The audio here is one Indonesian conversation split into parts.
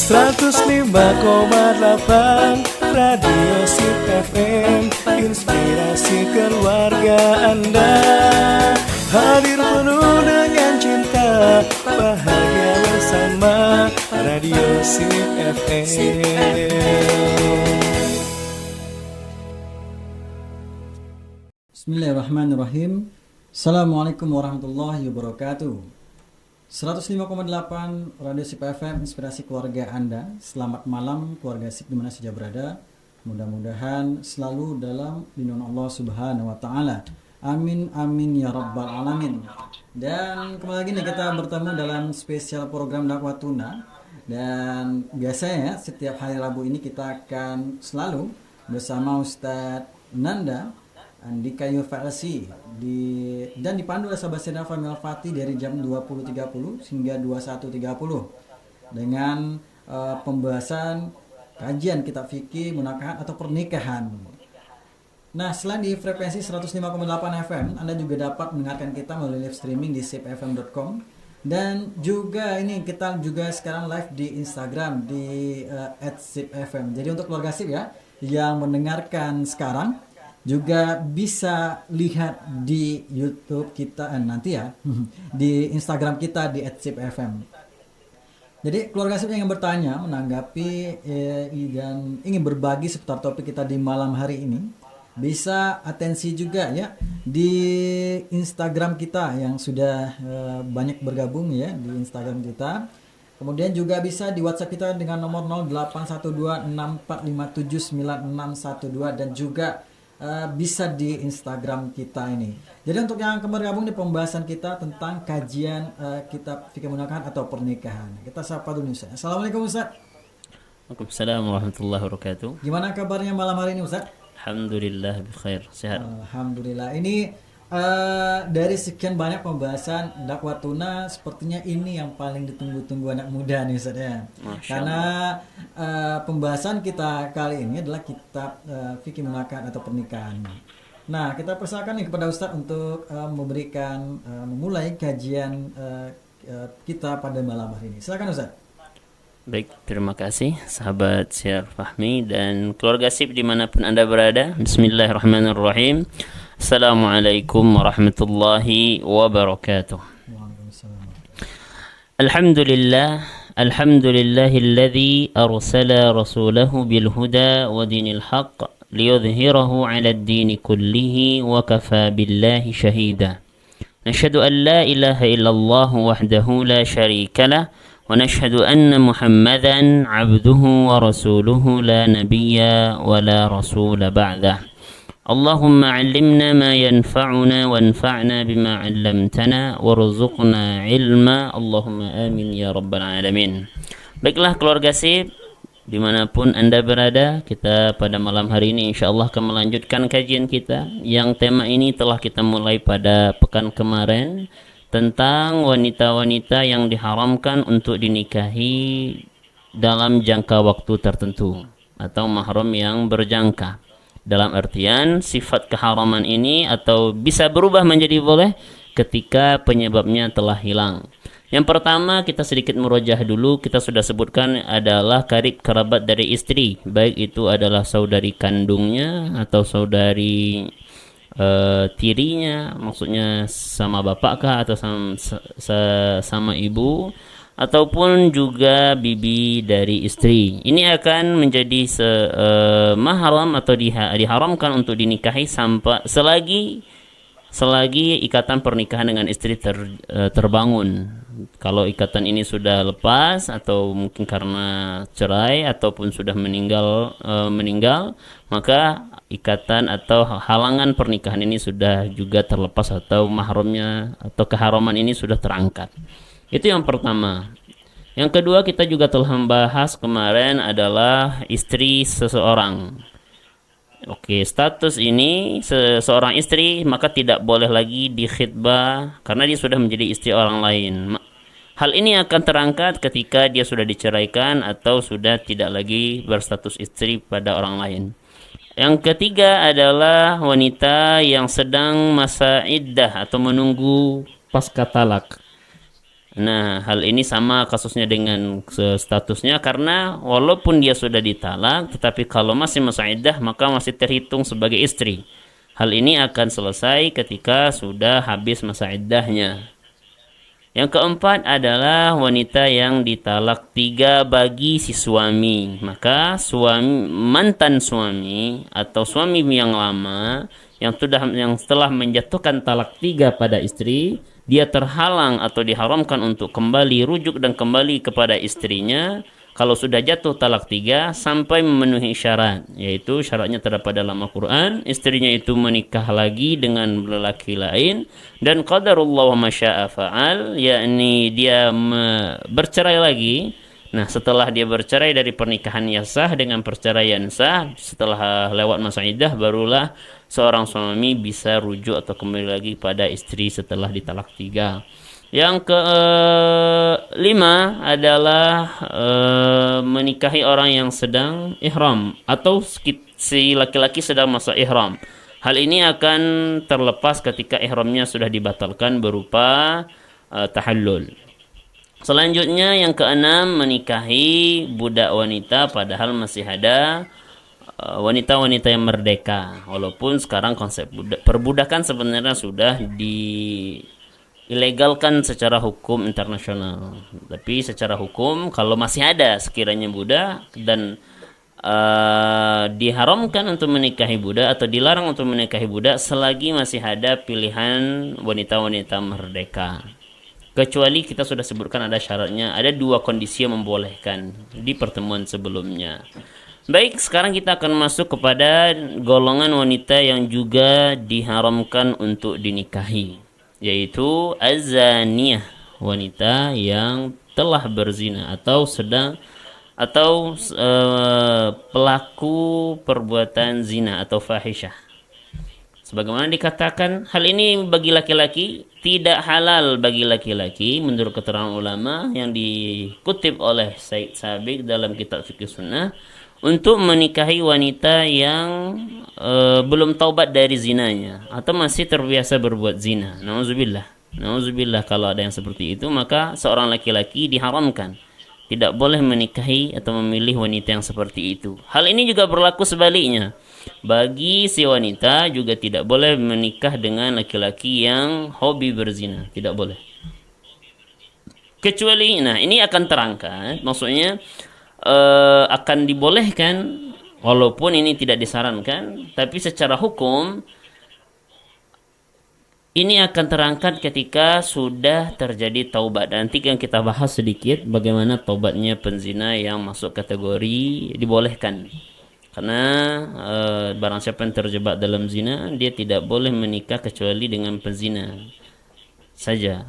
105,8 Radio Sip FM, inspirasi keluarga Anda. Hadir penuh dengan cinta, bahagia bersama Radio Sip FM. Bismillahirrahmanirrahim. Assalamualaikum warahmatullahi wabarakatuh. 105,8 Radio Sip FM, inspirasi keluarga Anda. Selamat malam keluarga Sip dimana saja berada. Mudah-mudahan selalu dalam lindungan Allah Subhanahu wa Ta'ala. Amin amin ya rabbal alamin. Dan kembali lagi nih kita bertemu dalam spesial program Dakwah Tuna. Dan biasanya setiap hari Rabu ini kita akan selalu bersama Ustadz Nanda Andika Yufa'asi dan dipandu oleh sahabat Sena Famil Fatih dari jam 20.30 hingga 21.30 dengan pembahasan kajian kitab fikih, munakahat atau pernikahan. Nah, selain di frekuensi 105,8 FM, Anda juga dapat mendengarkan kita melalui live streaming di sipfm.com dan juga ini kita juga sekarang live di Instagram di @sipfm. Jadi untuk keluarga Sip ya yang mendengarkan sekarang juga bisa lihat di YouTube kita nanti ya di Instagram kita di @sipfm. Jadi keluarga Sip yang bertanya, menanggapi dan ingin berbagi seputar topik kita di malam hari ini, bisa atensi juga ya di Instagram kita yang sudah banyak bergabung ya di Instagram kita. Kemudian juga bisa di WhatsApp kita dengan nomor 081264579612 dan juga bisa di Instagram kita ini. Jadi untuk yang bergabung di pembahasan kita tentang kajian kitab fikih munakahat atau pernikahan. Kita sapa dulu Ustaz. Assalamualaikum Ustaz. Waalaikumsalam warahmatullahi wabarakatuh. Gimana kabarnya malam hari ini Ustaz? Alhamdulillah bikhair, sehat. Alhamdulillah. Ini dari sekian banyak pembahasan dakwah tuna, sepertinya ini yang paling ditunggu-tunggu anak muda nih Ustaz ya. Karena pembahasan kita kali ini adalah kitab fikih munakahat atau pernikahan. Nah, kita persilakan nih kepada Ustaz untuk memulai kajian kita pada malam hari ini. Silakan Ustaz. Baik, terima kasih sahabat Syar Fahmi dan keluarga Sip dimanapun Anda berada. Bismillahirrahmanirrahim. Assalamualaikum warahmatullahi wabarakatuh. Alhamdulillahilladzi arsala rasulahu bil huda wa dinil haqq liyudhhirahu 'ala ad-din kullihi wa kafa billahi shahida. Nashhadu an la ilaha illallah wahdahu la sharika lah wa nashhadu anna Muhammadan 'abduhu wa rasuluhu la nabiyya wa la rasula ba'dah. Allahumma 'allimna ma yanfa'una wanfa'na bima 'allamtana warzuqna 'ilma. Allahumma amin ya rabbal alamin. Baiklah keluarga Sip dimanapun Anda berada, kita pada malam hari ini insyaallah akan melanjutkan kajian kita yang tema ini telah kita mulai pada pekan kemarin tentang wanita-wanita yang diharamkan untuk dinikahi dalam jangka waktu tertentu atau mahram yang berjangka. Dalam artian sifat keharaman ini atau bisa berubah menjadi boleh ketika penyebabnya telah hilang. Yang pertama kita sedikit merojah dulu, kita sudah sebutkan adalah karib kerabat dari istri, baik itu adalah saudari kandungnya atau saudari tirinya, maksudnya sama bapakkah atau sama ibu, ataupun juga bibi dari istri. Ini akan menjadi mahram atau diharamkan untuk dinikahi selagi ikatan pernikahan dengan istri terbangun. Kalau ikatan ini sudah lepas atau mungkin karena cerai ataupun sudah meninggal, maka ikatan atau halangan pernikahan ini sudah juga terlepas atau mahramnya atau keharaman ini sudah terangkat. Itu yang pertama. Yang kedua kita juga telah membahas kemarin adalah istri seseorang. Oke, status ini seseorang istri maka tidak boleh lagi dikhitbah karena dia sudah menjadi istri orang lain. Hal ini akan terangkat ketika dia sudah diceraikan atau sudah tidak lagi berstatus istri pada orang lain. Yang ketiga adalah wanita yang sedang masa iddah atau menunggu pasca talak. Nah, hal ini sama kasusnya dengan statusnya, karena walaupun dia sudah ditalak, tetapi kalau masih masa iddah maka masih terhitung sebagai istri. Hal ini akan selesai ketika sudah habis masa iddahnya. Yang keempat adalah wanita yang ditalak 3 bagi si suami. Maka mantan suami atau suami yang lama yang setelah menjatuhkan talak 3 pada istri, dia terhalang atau diharamkan untuk kembali rujuk dan kembali kepada istrinya kalau sudah jatuh talak 3 sampai memenuhi syarat, yaitu syaratnya terdapat dalam Al-Quran, istrinya itu menikah lagi dengan lelaki lain, dan qadarullah wa masya'a fa'al, yakni dia bercerai lagi. Nah, setelah dia bercerai dari pernikahan yang sah dengan perceraian sah, setelah lewat masa iddah, barulah seorang suami bisa rujuk atau kembali lagi pada istri setelah ditalak 3. Yang kelima adalah menikahi orang yang sedang ihram atau si laki-laki sedang masa ihram. Hal ini akan terlepas ketika ihramnya sudah dibatalkan berupa tahallul. Selanjutnya yang keenam, menikahi budak wanita padahal masih ada wanita-wanita yang merdeka. Walaupun sekarang konsep perbudakan sebenarnya sudah ilegalkan secara hukum internasional. Tapi secara hukum kalau masih ada sekiranya budak dan diharamkan untuk menikahi budak atau dilarang untuk menikahi budak selagi masih ada pilihan wanita-wanita merdeka. Kecuali kita sudah sebutkan ada syaratnya, ada 2 kondisi yang membolehkan di pertemuan sebelumnya. Baik, sekarang kita akan masuk kepada golongan wanita yang juga diharamkan untuk dinikahi, yaitu az-zaniyah, wanita yang telah berzina atau pelaku perbuatan zina atau fahisyah. Sebagaimana dikatakan, hal ini bagi laki-laki tidak halal bagi laki-laki menurut keterangan ulama yang dikutip oleh Said Sabiq dalam kitab Fiqh Sunnah, untuk menikahi wanita yang belum taubat dari zinanya atau masih terbiasa berbuat zina. Nauzubillah kalau ada yang seperti itu, maka seorang laki-laki diharamkan, tidak boleh menikahi atau memilih wanita yang seperti itu. Hal ini juga berlaku sebaliknya. Bagi si wanita juga tidak boleh menikah dengan laki-laki yang hobi berzina, tidak boleh. Kecuali, nah ini akan terangkat, maksudnya akan dibolehkan walaupun ini tidak disarankan, tapi secara hukum ini akan terangkat ketika sudah terjadi taubat. Nanti yang kita bahas sedikit bagaimana taubatnya penzina yang masuk kategori dibolehkan. Karena barang siapa yang terjebak dalam zina, dia tidak boleh menikah kecuali dengan penzina saja.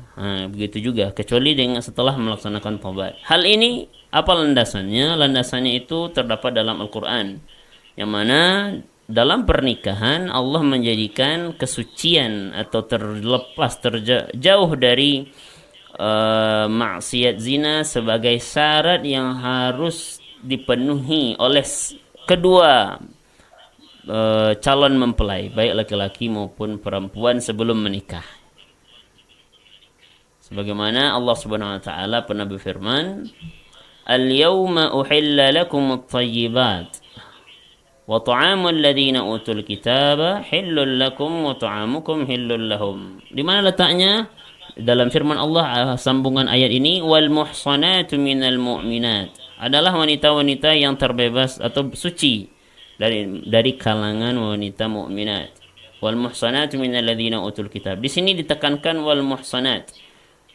Begitu juga kecuali dengan setelah melaksanakan taubat. Hal ini apa landasannya? Landasannya itu terdapat dalam Al-Quran, yang mana dalam pernikahan Allah menjadikan kesucian atau jauh dari maksiat zina sebagai syarat yang harus dipenuhi oleh kedua calon mempelai, baik laki-laki maupun perempuan, sebelum menikah. Sebagaimana Allah Subhanahu wa taala pernah berfirman, "Al-yawma uhilla lakum at-thayyibat wa ta'amul ladzina utul kitaba hillul lakum wa ta'amukum hillul lahum." Di mana letaknya? Dalam firman Allah, sambungan ayat ini, wal muhsanatu minal mu'minat, adalah wanita-wanita yang terbebas atau suci dari kalangan wanita mukminat. Wal muhsanatu minal ladzina utul kitab. Di sini ditekankan wal muhsanat.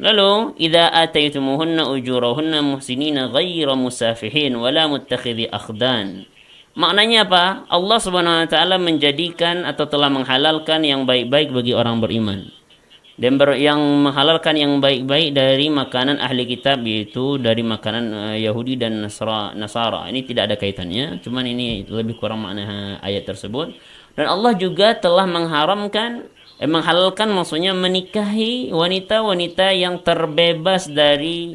Lalu, idza ataytumuhunna ujurahunna muhsinina ghayra musafihin wala muttakhidhi akhdan. Maknanya apa? Allah Subhanahu wa taala menjadikan atau telah menghalalkan yang baik-baik bagi orang beriman. Dan yang menghalalkan yang baik-baik dari makanan ahli kitab, yaitu dari makanan Yahudi dan Nasara. Ini tidak ada kaitannya, cuman ini lebih kurang makna ayat tersebut. Dan Allah juga telah menghalalkan maksudnya menikahi wanita-wanita yang terbebas dari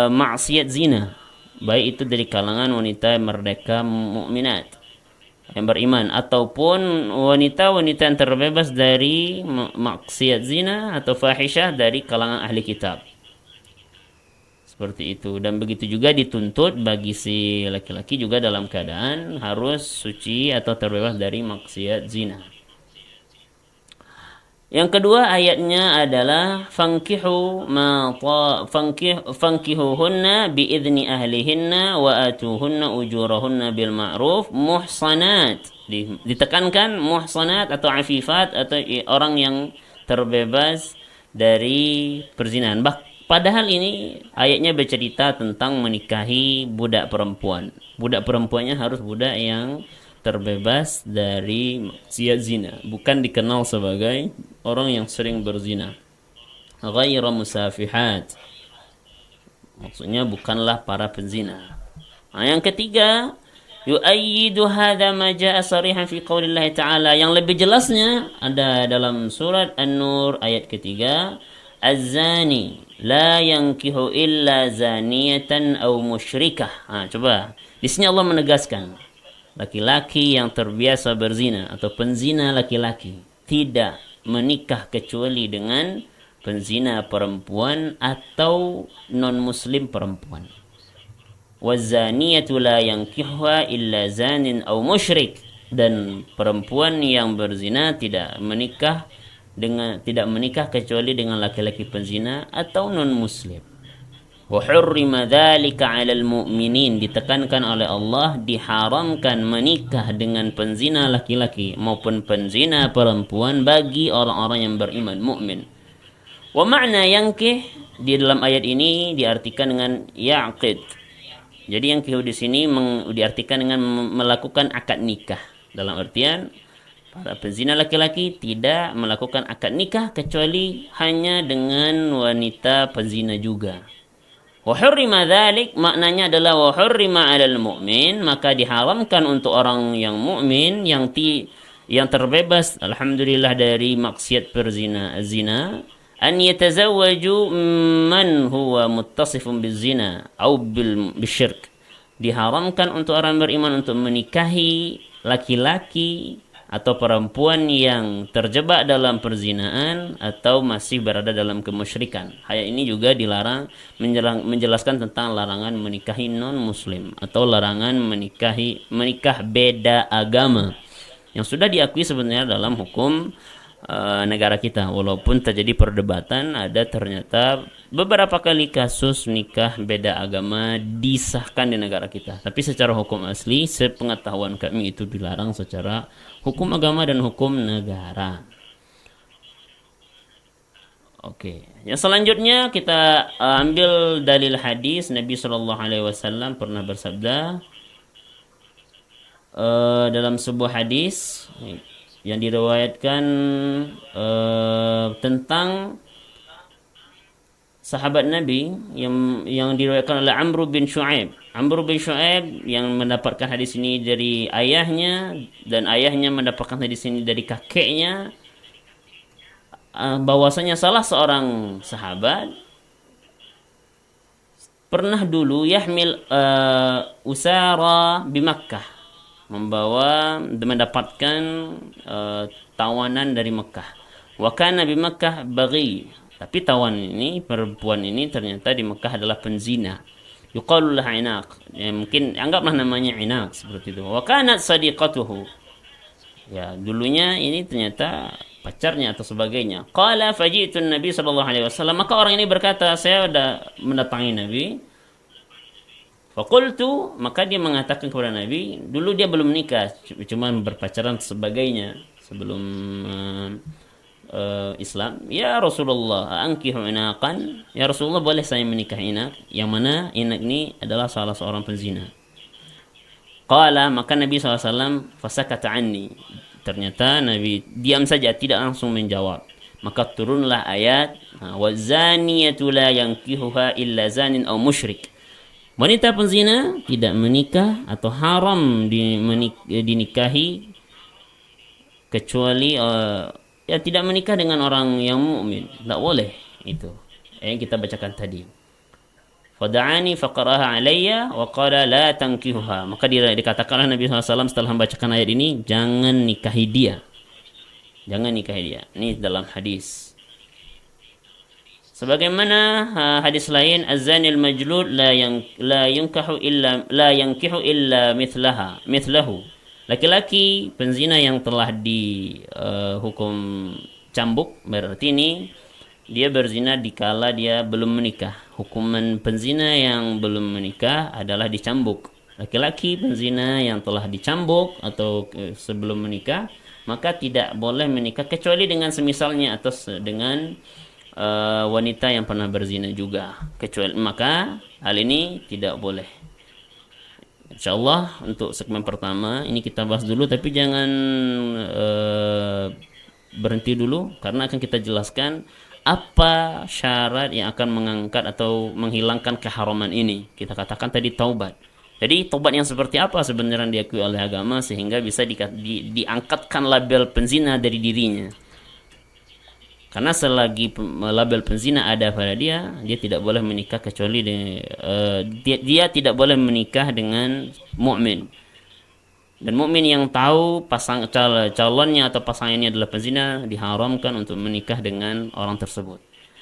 maksiat zina, baik itu dari kalangan wanita merdeka mukminat. yang beriman, ataupun wanita-wanita yang terbebas dari maksiat zina atau fahisyah dari kalangan ahli kitab. Seperti itu. Dan begitu juga dituntut bagi si laki-laki juga dalam keadaan harus suci atau terbebas dari maksiat zina. Yang kedua ayatnya adalah fankihuhunna biidzni ahlihinna wa atuhunna ujurahunna bil ma'ruf muhsanat. Ditekankan muhsanat atau afifat atau orang yang terbebas dari perzinahan. Padahal ini ayatnya bercerita tentang menikahi budak perempuan. Budak perempuannya harus budak yang terbebas dari maksiat zina, bukan dikenal sebagai orang yang sering berzina. Ghaira musafihat, maksudnya bukanlah para penzina. Yang ketiga, yu'ayyidu hadha ma jaa sarihan fi qoulillah ta'ala, yang lebih jelasnya ada dalam surat An-Nur ayat ketiga, az-zani la yankihu illa zaniyatan aw musyrikah. Coba di sini Allah menegaskan laki-laki yang terbiasa berzina atau penzina laki-laki tidak menikah kecuali dengan penzina perempuan atau non-muslim perempuan. Wazaniyatu la yankihuha illa zanin aw musyrik, dan perempuan yang berzina tidak menikah kecuali dengan laki-laki penzina atau non-muslim. Wa hurrima dzalika 'alal mu'minin, ditekankan oleh Allah diharamkan menikah dengan penzina laki-laki maupun penzina perempuan bagi orang-orang yang beriman mukmin. Wa ma'na yankih di dalam ayat ini diartikan dengan ya'qid. Jadi yankih di sini diartikan dengan melakukan akad nikah, dalam artian para penzina laki-laki tidak melakukan akad nikah kecuali hanya dengan wanita penzina juga. Wa hurrima dzalik, maknanya adalah wa hurrima 'alal mu'min, maka diharamkan untuk orang yang mukmin yang terbebas alhamdulillah dari maksiat zina, an yatazawwaju man huwa muttasifun bizina atau bisyirk. Diharamkan untuk orang beriman untuk menikahi laki-laki atau perempuan yang terjebak dalam perzinaan atau masih berada dalam kemusyrikan. Ayat ini juga dilarang, menjelaskan tentang larangan menikahi non-muslim atau larangan menikah beda agama yang sudah diakui sebenarnya dalam hukum negara kita. Walaupun terjadi perdebatan, ada ternyata beberapa kali kasus nikah beda agama disahkan di negara kita. Tapi secara hukum asli, sepengetahuan kami itu dilarang secara hukum agama dan hukum negara. Oke, yang selanjutnya kita ambil dalil hadis. Nabi SAW pernah bersabda dalam sebuah hadis yang diriwayatkan tentang sahabat Nabi yang diriwayatkan oleh Amr bin Shu'aib. Amr bin Shu'aib yang mendapatkan hadis ini dari ayahnya, dan ayahnya mendapatkan hadis ini dari kakeknya, bahwasanya salah seorang sahabat pernah dulu yahmil usara di Makkah, mendapatkan tawanan dari Mekah. Wa kana bi Makkah baghi, tapi perempuan ini ternyata di Mekah adalah penzina. Yuqalu laha inaq, mungkin anggaplah namanya inaq, seperti itu. Wa kanat sadiqatuhu, ya dulunya ini ternyata pacarnya atau sebagainya. Qala faji'tu Nabi sallallahu alaihi wasallam, maka orang ini berkata, saya sudah mendatangi Nabi. Faqultu, maka dia mengatakan kepada Nabi, dulu dia belum nikah, cuma berpacaran sebagainya sebelum Islam. Ya Rasulullah, ankihu inaqan, ya Rasulullah boleh saya menikah inak, yang mana inak ini adalah salah seorang penzina. Qala, maka Nabi SAW fasakata anni, ternyata Nabi diam saja, tidak langsung menjawab. Maka turunlah ayat, wazaniyatu la yankihuha illa zanin aw musyrik. Wanita penzina tidak menikah atau haram dinikahi kecuali tidak menikah dengan orang yang mukmin. Tak boleh itu. Yang kita bacakan tadi. Fada'ani faqaraha alayya wa qala la tankihuha. Maka dikatakanlah Nabi SAW setelah membacakan ayat ini, jangan nikahi dia. Jangan nikahi dia. Ini dalam hadis. Sebagaimana hadis lain, az-zanil majlud la yankihu illa mithlahu. Laki-laki penzina yang telah dihukum cambuk, berarti ini dia berzina dikala dia belum menikah. Hukuman penzina yang belum menikah adalah dicambuk. Laki-laki penzina yang telah dicambuk atau sebelum menikah, maka tidak boleh menikah kecuali dengan semisalnya atau dengan wanita yang pernah berzina juga. Kecuali maka hal ini tidak boleh. Insyaallah untuk segmen pertama ini kita bahas dulu, tapi jangan berhenti dulu karena akan kita jelaskan apa syarat yang akan mengangkat atau menghilangkan keharaman ini. Kita katakan tadi taubat. Jadi taubat yang seperti apa sebenarnya diakui oleh agama sehingga bisa diangkatkan label penzina dari dirinya. Karena selagi label penzina ada pada dia tidak boleh menikah kecuali dia tidak boleh menikah dengan mukmin. Dan mukmin yang tahu calonnya atau pasangannya adalah penzina diharamkan untuk menikah dengan orang tersebut.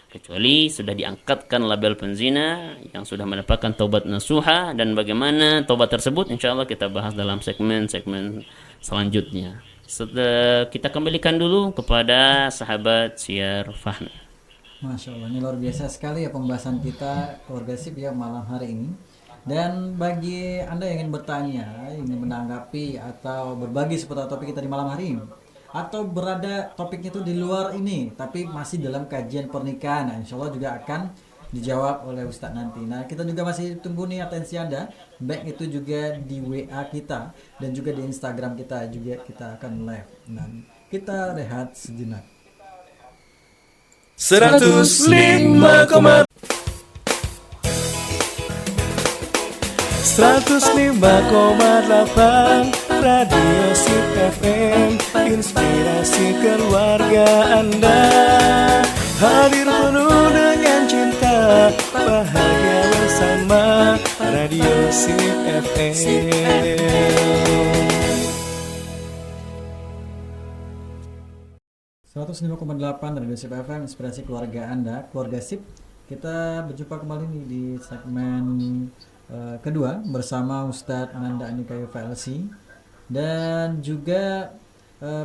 Kecuali sudah diangkatkan label penzina yang sudah mendapatkan taubat nasuha, dan bagaimana taubat tersebut insyaallah kita bahas dalam segmen-segmen selanjutnya. Kita kembalikan dulu kepada sahabat Syiar Fahmi. Masya Allah, ini luar biasa sekali ya pembahasan kita keluarga sip ya malam hari ini. Dan bagi Anda yang ingin bertanya, ingin menanggapi atau berbagi seputar topik kita di malam hari ini, atau berada topiknya itu di luar ini tapi masih dalam kajian pernikahan, nah, insya Allah juga akan dijawab oleh Ustadz nanti. Nah, kita juga masih tunggu nih atensi Anda, baik itu juga di WA kita dan juga di Instagram kita juga kita akan live. Nah, kita rehat sejenak. 105,8 Radio Sip FM, inspirasi keluarga Anda. Hadir penuh dengan cinta, bahagia bersama Radio Sip FM. 105,8 Radio Sip FM, inspirasi keluarga Anda, keluarga Sip. Kita berjumpa kembali nih di segmen kedua bersama Ustadz Ananda Andika UFLC, dan juga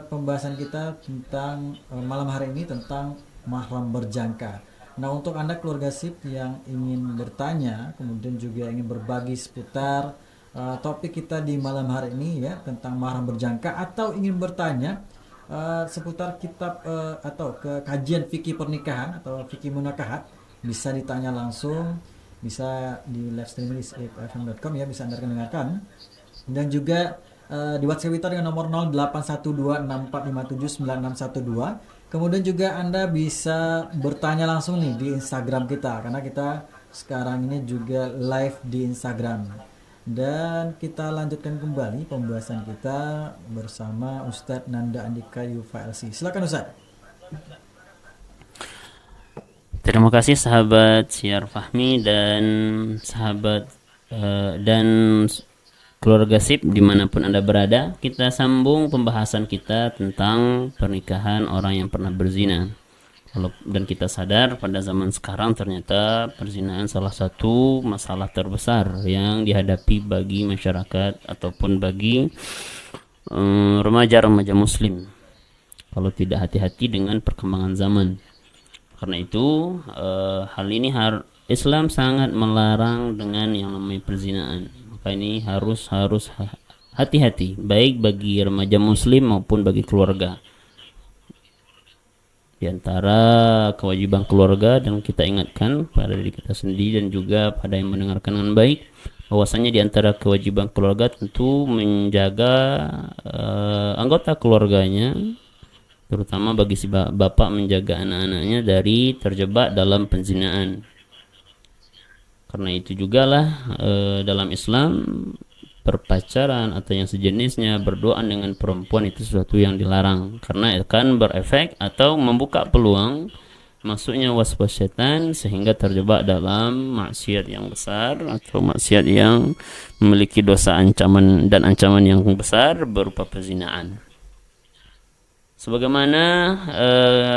pembahasan kita tentang malam hari ini tentang mahram berjangka. Nah, untuk Anda keluarga Sip yang ingin bertanya, kemudian juga ingin berbagi seputar topik kita di malam hari ini ya tentang mahram berjangka, atau ingin bertanya seputar kitab atau ke kajian fikih pernikahan atau fikih munakahat, bisa ditanya langsung, bisa di live streaming di fm.com ya, bisa Anda dengarkan. Dan juga di WhatsApp kita dengan nomor 081264579612. Kemudian juga Anda bisa bertanya langsung nih di Instagram kita, karena kita sekarang ini juga live di Instagram. Dan kita lanjutkan kembali pembahasan kita bersama Ustadz Nanda Andika UFLC. Silakan Ustadz. Terima kasih sahabat Syiar Fahmi dan sahabat dan keluarga Sip dimanapun Anda berada. Kita sambung pembahasan kita tentang pernikahan orang yang pernah berzina. Dan kita sadar pada zaman sekarang ternyata perzinahan salah satu masalah terbesar yang dihadapi bagi masyarakat ataupun bagi remaja-remaja muslim kalau tidak hati-hati dengan perkembangan zaman. Karena itu hal ini Islam sangat melarang dengan yang namanya perzinaan. Maka ini harus hati-hati baik bagi remaja muslim maupun bagi keluarga. Di antara kewajiban keluarga, dan kita ingatkan pada diri kita sendiri dan juga pada yang mendengarkan dengan baik, bahwasanya di antara kewajiban keluarga tentu menjaga anggota keluarganya, terutama bagi si bapak menjaga anak-anaknya dari terjebak dalam penzinaan. Karena itu jugalah dalam Islam berpacaran atau yang sejenisnya, berduaan dengan perempuan itu sesuatu yang dilarang, karena akan berefek atau membuka peluang masuknya waswas setan sehingga terjebak dalam maksiat yang besar atau maksiat yang memiliki dosa ancaman dan ancaman yang besar berupa perzinaan. Sebagaimana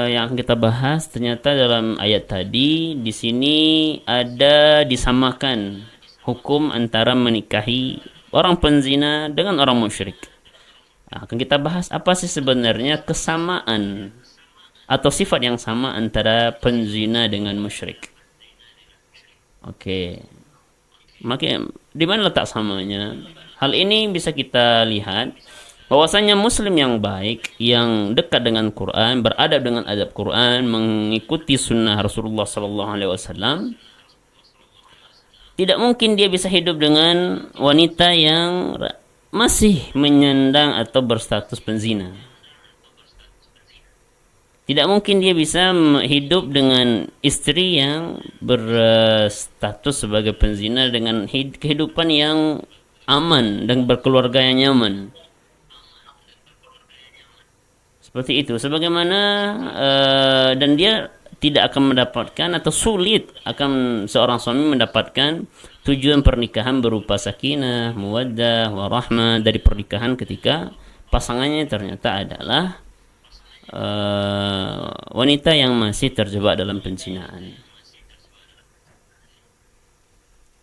yang kita bahas, ternyata dalam ayat tadi di sini ada disamakan hukum antara menikahi orang penzina dengan orang musyrik. Akan kita bahas apa sih sebenarnya kesamaan atau sifat yang sama antara penzina dengan musyrik. Oke. Maka di mana letak samanya? Hal ini bisa kita lihat bahwasanya muslim yang baik, yang dekat dengan Quran, beradab dengan adab Quran, mengikuti sunnah Rasulullah sallallahu alaihi wasallam, tidak mungkin dia bisa hidup dengan wanita yang masih menyandang atau berstatus penzina. Tidak mungkin dia bisa hidup dengan istri yang berstatus sebagai penzina dengan kehidupan yang aman dan berkeluarga yang nyaman. Seperti itu. Sebagaimana dan dia tidak akan mendapatkan atau sulit akan seorang suami mendapatkan tujuan pernikahan berupa sakinah, mawaddah, warahmah dari pernikahan ketika pasangannya ternyata adalah wanita yang masih terjebak dalam penzinaan.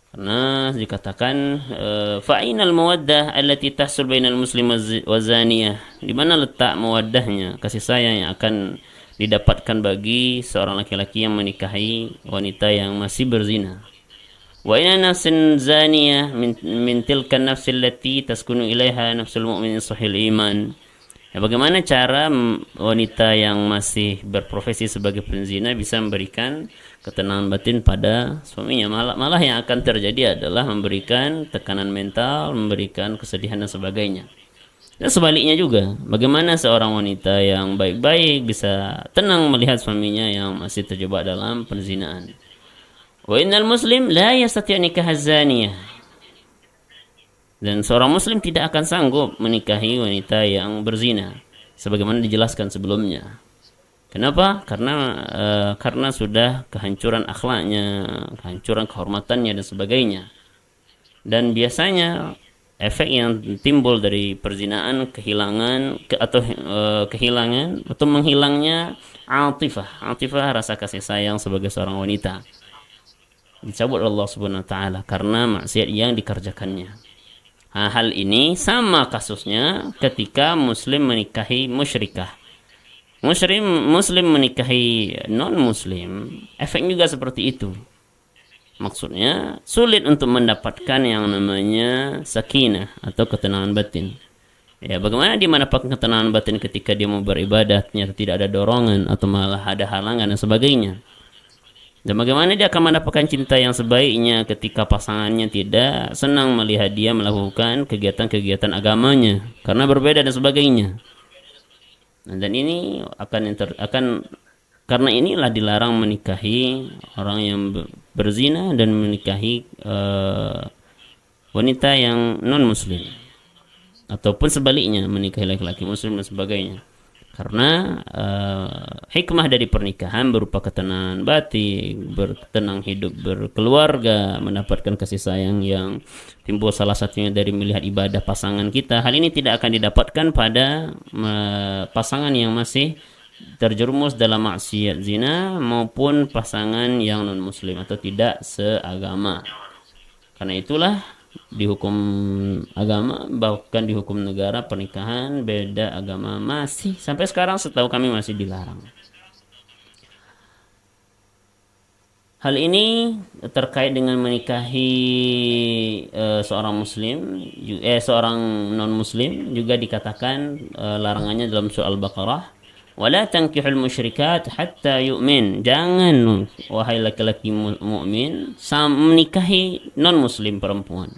Karena dikatakan fa'inal mawaddah allati tahsul bainal muslim wa zaniyah, di mana letak mawaddahnya, kasih sayang yang akan didapatkan bagi seorang laki-laki yang menikahi wanita yang masih berzina. Wa inna nafsin zaniyah min tilka an-nafs allati taskunu ilaiha nafsul mu'min sahih iman. Ya, bagaimana cara wanita yang masih berprofesi sebagai penzina bisa memberikan ketenangan batin pada suaminya? Malah yang akan terjadi adalah memberikan tekanan mental, memberikan kesedihan dan sebagainya. Dan sebaliknya juga, bagaimana seorang wanita yang baik-baik bisa tenang melihat suaminya yang masih terjebak dalam perzinaan. Wa innal muslim la yastati' nikah az-zaniyah. Dan seorang muslim tidak akan sanggup menikahi wanita yang berzina sebagaimana dijelaskan sebelumnya. Kenapa? Karena sudah kehancuran akhlaknya, kehancuran kehormatannya dan sebagainya. Dan biasanya efek yang timbul dari perzinaan kehilangan atau menghilangnya atifah rasa kasih sayang sebagai seorang wanita. Dicabut Allah Subhanahu wa taala karena maksiat yang dikerjakannya. Hal ini sama kasusnya ketika muslim menikahi musyrikah. Muslim menikahi non-muslim, efeknya juga seperti itu. Maksudnya sulit untuk mendapatkan yang namanya sakinah atau ketenangan batin. Ya, bagaimana dia mendapatkan ketenangan batin ketika dia mau beribadah ternyata tidak ada dorongan atau malah ada halangan dan sebagainya. Dan bagaimana dia akan mendapatkan cinta yang sebaiknya ketika pasangannya tidak senang melihat dia melakukan kegiatan-kegiatan agamanya karena berbeda dan sebagainya. Dan ini karena inilah dilarang menikahi orang yang berzina dan menikahi wanita yang non muslim ataupun sebaliknya menikahi laki-laki muslim dan sebagainya. Karena hikmah dari pernikahan berupa ketenangan batin, bertenang hidup berkeluarga, mendapatkan kasih sayang yang timbul salah satunya dari melihat ibadah pasangan kita. Hal ini tidak akan didapatkan pada pasangan yang masih terjerumus dalam maksiat zina maupun pasangan yang non muslim atau tidak seagama. Karena itulah di hukum agama, bahkan di hukum negara, pernikahan beda agama masih sampai sekarang setahu kami masih dilarang. Hal ini terkait dengan menikahi seorang muslim, seorang non muslim juga dikatakan larangannya dalam surah Al-Baqarah. Wala tankihul musyrikat hatta yu'min. Jangan wahai laki-laki mukmin menikahi non muslim perempuan.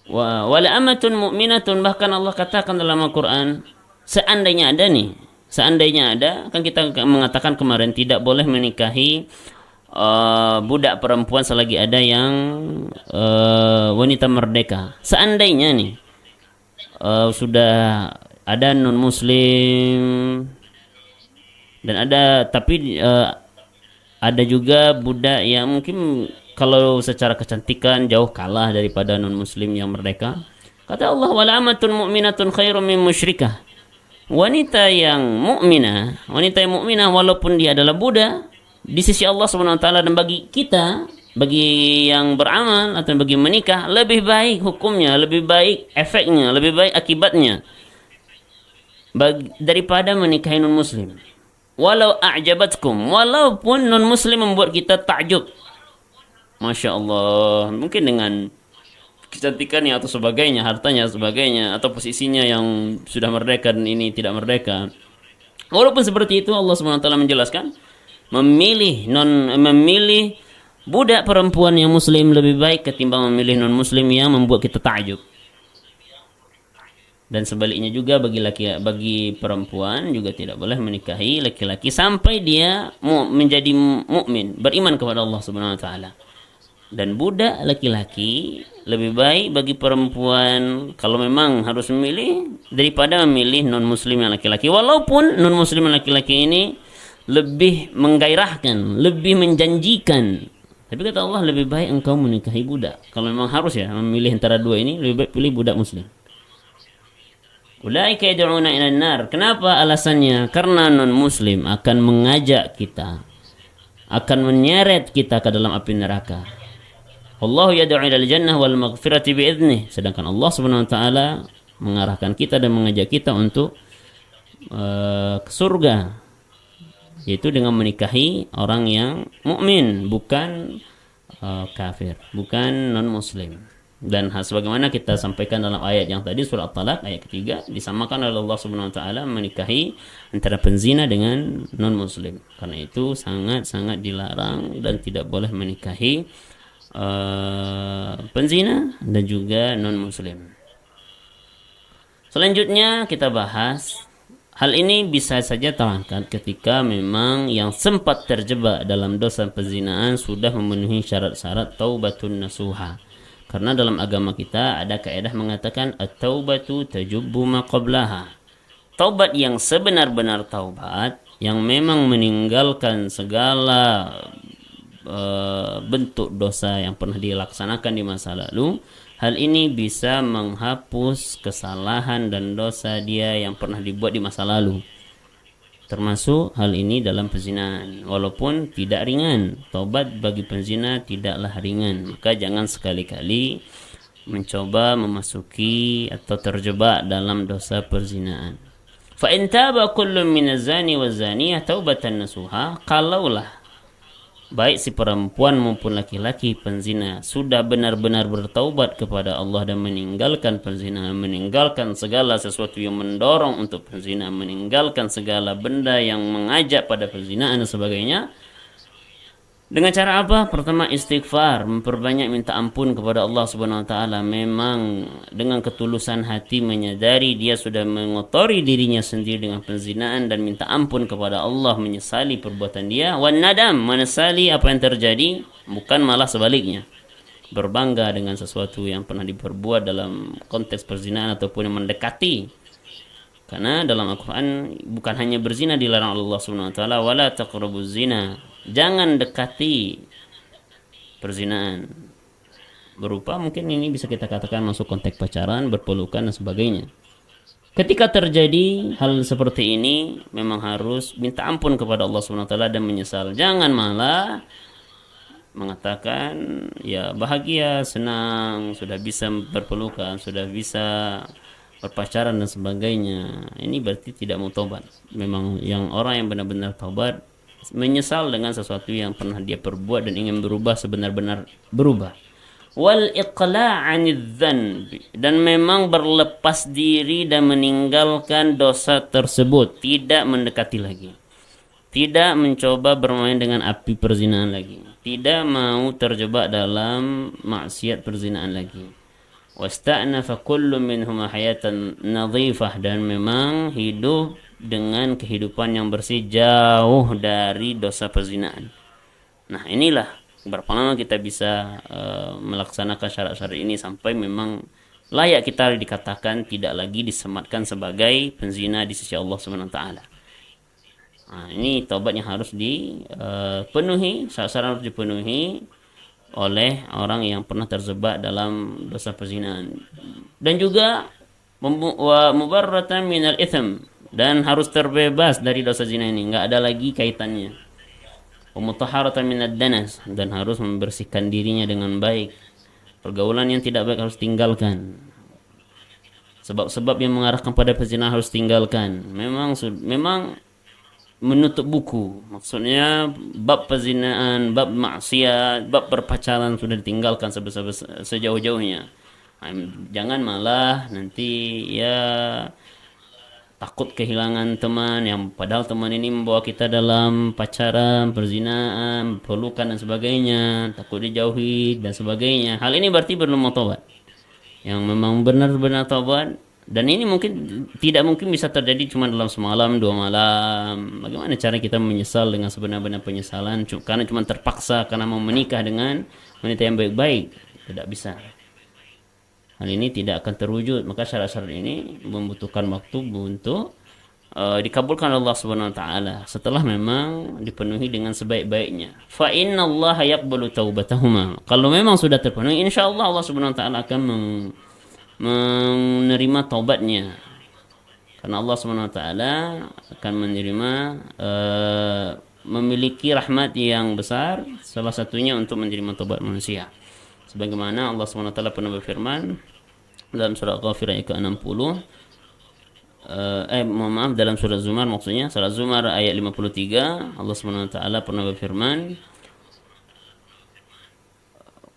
Wala amatun mu'minatun, bahkan Allah katakan dalam Al-Qur'an, seandainya ada, kan kita mengatakan kemarin tidak boleh menikahi budak perempuan selagi ada yang wanita merdeka. Seandainya nih sudah ada non muslim Dan ada juga budak yang mungkin kalau secara kecantikan jauh kalah daripada non muslim yang merdeka. Kata Allah, wala amatun mu'minatun khairum min musyrikah. Wanita yang mukminah walaupun dia adalah budak, di sisi Allah Subhanahu wa taala dan bagi kita, bagi yang beramal atau bagi menikah, lebih baik hukumnya, lebih baik efeknya, lebih baik akibatnya daripada menikahi non muslim. Walau a'jabatkum, walaupun non muslim membuat kita takjub. Masya Allah, mungkin dengan kecantikannya atau sebagainya, hartanya sebagainya, atau posisinya yang sudah merdeka dan ini tidak merdeka. Walaupun seperti itu, Allah SWT menjelaskan memilih budak perempuan yang muslim lebih baik ketimbang memilih non muslim yang membuat kita takjub. Dan sebaliknya juga bagi perempuan juga tidak boleh menikahi laki-laki sampai dia menjadi mukmin, beriman kepada Allah Subhanahu wa taala. Dan budak laki-laki lebih baik bagi perempuan kalau memang harus memilih daripada memilih non muslim yang laki-laki, walaupun non muslim yang laki-laki ini lebih menggairahkan, lebih menjanjikan. Tapi kata Allah, lebih baik engkau menikahi budak. Kalau memang harus ya memilih antara dua ini, lebih baik pilih budak muslim. Ulaika yad'una ilan nar. Kenapa alasannya? Karena non muslim akan mengajak kita, akan menyeret kita ke dalam api neraka. Allah yad'u ilal jannah wal maghfirati bi'idnih. Sedangkan Allah Subhanahu wa taala mengarahkan kita dan mengajak kita untuk ke surga, yaitu dengan menikahi orang yang mukmin, bukan kafir, bukan non muslim. Dan sebagaimana kita sampaikan dalam ayat yang tadi, surah At-Talaq ayat ketiga, disamakan oleh Allah Subhanahu wa taala menikahi antara penzina dengan non muslim. Karena itu sangat-sangat dilarang dan tidak boleh menikahi penzina dan juga non muslim. Selanjutnya kita bahas, hal ini bisa saja terangkat ketika memang yang sempat terjebak dalam dosa perzinaan sudah memenuhi syarat-syarat taubatun nasuha. Karena dalam agama kita ada kaidah mengatakan at-taubatu tajubbu ma qablaha. Taubat yang sebenar-benar taubat, yang memang meninggalkan segala bentuk dosa yang pernah dilaksanakan di masa lalu, hal ini bisa menghapus kesalahan dan dosa dia yang pernah dibuat di masa lalu. Termasuk hal ini dalam perzinahan, walaupun tidak ringan. Taubat bagi penzina tidaklah ringan. Maka jangan sekali-kali mencoba memasuki atau terjebak dalam dosa perzinahan. Fa in taba kullun minaz-zani waz-zaniyah taubatan nasuha, kalaulah baik si perempuan maupun laki-laki penzina sudah benar-benar bertaubat kepada Allah dan meninggalkan perzinahan, meninggalkan segala sesuatu yang mendorong untuk perzinahan, meninggalkan segala benda yang mengajak pada perzinahan dan sebagainya. Dengan cara apa? Pertama, istighfar, memperbanyak minta ampun kepada Allah Subhanahu wa taala. Memang dengan ketulusan hati menyadari dia sudah mengotori dirinya sendiri dengan penzinaan dan minta ampun kepada Allah, menyesali perbuatan dia. Wan nadam, menyesali apa yang terjadi, bukan malah sebaliknya. Berbangga dengan sesuatu yang pernah diperbuat dalam konteks perzinaan ataupun yang mendekati. Karena dalam Al-Qur'an bukan hanya berzina dilarang Allah Subhanahu wa taala, wala taqrabuz zina. Jangan dekati perzinaan. Berupa mungkin ini bisa kita katakan masuk konteks pacaran, berpelukan dan sebagainya. Ketika terjadi hal seperti ini, memang harus minta ampun kepada Allah Subhanahu wa taala dan menyesal. Jangan malah mengatakan ya bahagia, senang, sudah bisa berpelukan, sudah bisa berpacaran dan sebagainya. Ini berarti tidak mau taubat. Memang yang orang yang benar-benar taubat menyesal dengan sesuatu yang pernah dia perbuat dan ingin berubah, sebenar-benar berubah. Wal iqla' 'anidz dzanbi, dan memang berlepas diri dan meninggalkan dosa tersebut, tidak mendekati lagi, tidak mencoba bermain dengan api perzinahan lagi, tidak mau terjebak dalam maksiat perzinahan lagi. Wasta'nafa kullu minhum hayatan nadhifah, dan memang hidup dengan kehidupan yang bersih, jauh dari dosa perzinahan. Nah, inilah berapa lama kita bisa melaksanakan syarat-syarat ini sampai memang layak kita dikatakan tidak lagi disematkan sebagai penzina di sisi Allah Subhanahu wa taala. Nah, ini taubat yang harus dipenuhi, syarat harus dipenuhi oleh orang yang pernah terjebak dalam dosa perzinahan. Dan juga wa mubarratan minal itsm, dan harus terbebas dari dosa zina ini, enggak ada lagi kaitannya. Wa mutahharatan minad danas, dan harus membersihkan dirinya dengan baik. Pergaulan yang tidak baik harus tinggalkan. Sebab-sebab yang mengarahkan pada perzinahan harus tinggalkan. Memang menutup buku. Maksudnya bab perzinahan, bab maksiat, bab perpacaran sudah ditinggalkan sejauh-jauhnya. Jangan malah nanti ya takut kehilangan teman, yang padahal teman ini membawa kita dalam pacaran, perzinahan, pelukan dan sebagainya, takut dijauhi dan sebagainya. Hal ini berarti belum mau tobat. Yang memang benar-benar taubat, dan ini tidak mungkin bisa terjadi cuma dalam semalam 2 malam. Bagaimana cara kita menyesal dengan sebenar-benar penyesalan karena cuma terpaksa karena mau menikah dengan wanita yang baik-baik? Tidak bisa. Hal ini tidak akan terwujud. Maka syarat-syarat ini membutuhkan waktu untuk dikabulkan Allah Subhanahu wa taala setelah memang dipenuhi dengan sebaik-baiknya. Fa innallaha yaqbalu taubatahuma. Kalau memang sudah terpenuhi, insyaallah Allah Subhanahu wa taala akan menerima taubatnya. Karena Allah Subhanahu wa taala akan menerima memiliki rahmat yang besar, salah satunya untuk menerima taubat manusia. Sebagaimana Allah Subhanahu wa taala pernah berfirman dalam surah Ghafir ayat ke-60, dalam surah Zumar, maksudnya surah Zumar ayat 53, Allah Subhanahu wa taala pernah berfirman,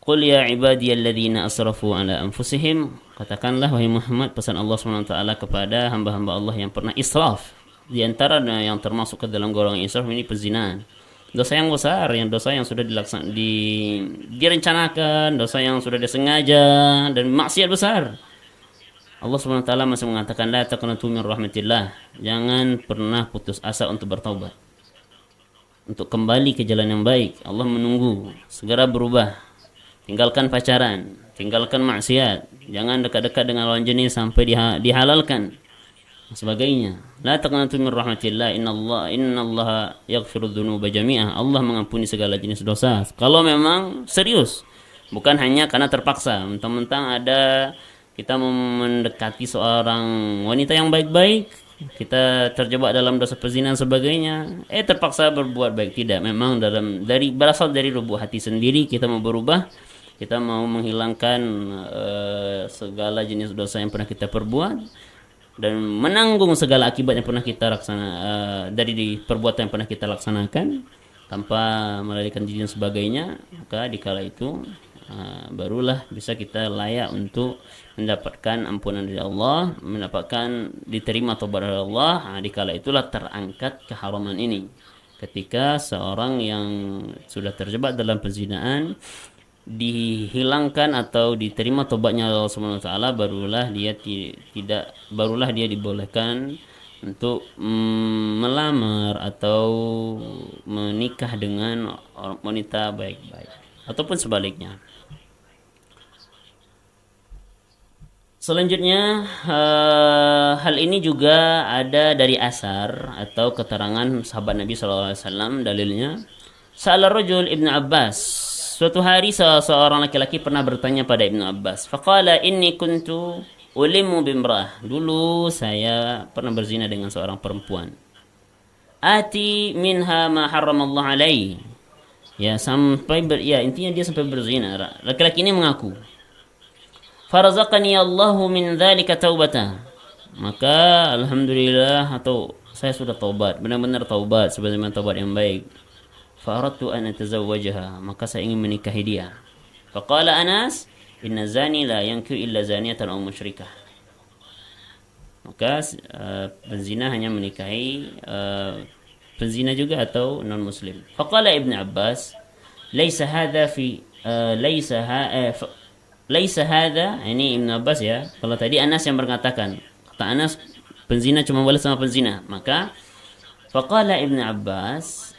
"Qul ya ibadiyalladzina asrafu ala anfusihim", katakanlah wahai Muhammad, pesan Allah Subhanahu wa taala kepada hamba-hamba Allah yang pernah israf. Di antara yang termasuk ke dalam golongan israf ini perzinahan. Dosa yang besar, dosa yang sudah direncanakan, dosa yang sudah disengaja, dan maksiat besar. Allah Subhanahu wa taala masih mengatakan la taqnatu min rahmatillah. Jangan pernah putus asa untuk bertaubat. Untuk kembali ke jalan yang baik. Allah menunggu, segera berubah. Tinggalkan pacaran, tinggalkan maksiat. Jangan dekat-dekat dengan lawan jenis sampai dihalalkan. Sebagainya. La taqnatu min rahmatillah. Innallaha yaghfiru dzunuba jami'ah. Allah mengampuni segala jenis dosa. Kalau memang serius, bukan hanya karena terpaksa. Mentang-mentang ada kita mau mendekati seorang wanita yang baik-baik, kita terjebak dalam dosa perzinahan sebagainya, terpaksa berbuat baik. Tidak, memang berasal dari lubuk hati sendiri kita mau berubah, kita mau menghilangkan segala jenis dosa yang pernah kita perbuat dan menanggung segala akibat yang pernah kita dari perbuatan yang pernah kita laksanakan tanpa melarikan diri dan sebagainya. Maka dikala itu barulah bisa kita layak untuk mendapatkan ampunan dari Allah, mendapatkan diterima taubat dari Allah. Dikala itulah terangkat keharaman ini. Ketika seorang yang sudah terjebak dalam perzinahan dihilangkan atau diterima taubatnya Allah Subhanahu wa taala, barulah dia dibolehkan untuk melamar atau menikah dengan wanita baik-baik, ataupun sebaliknya. Selanjutnya, hal ini juga ada dari asar atau keterangan sahabat Nabi SAW. Dalilnya, Sa'ala rajul Ibnu Abbas. Suatu hari seorang laki-laki pernah bertanya pada Ibnu Abbas. Faqala inni kuntu ulimu bimrah. Dulu saya pernah berzina dengan seorang perempuan. Ati minha ma haramallahu alaihi. Intinya dia sampai berzina. Laki-laki ini mengaku. Farazaqani Allahu min dzalika taubata. Maka alhamdulillah, atau saya sudah taubat, benar-benar taubat sebagaimana taubat yang baik. Faradtu an atazawwajaha, maka saya ingin menikahi dia. Faqala Anas, inna zani la yankihu illa zaniyatan aw musyrikah. Maka penzina hanya menikahi penzina juga atau non muslim. Faqala Ibnu Abbas, laisa hadha ini Ibn Abbas ya. Kalau tadi Anas yang berkatakan, kata Anas penzina cuma boleh sama penzina. Maka faqala Ibn Abbas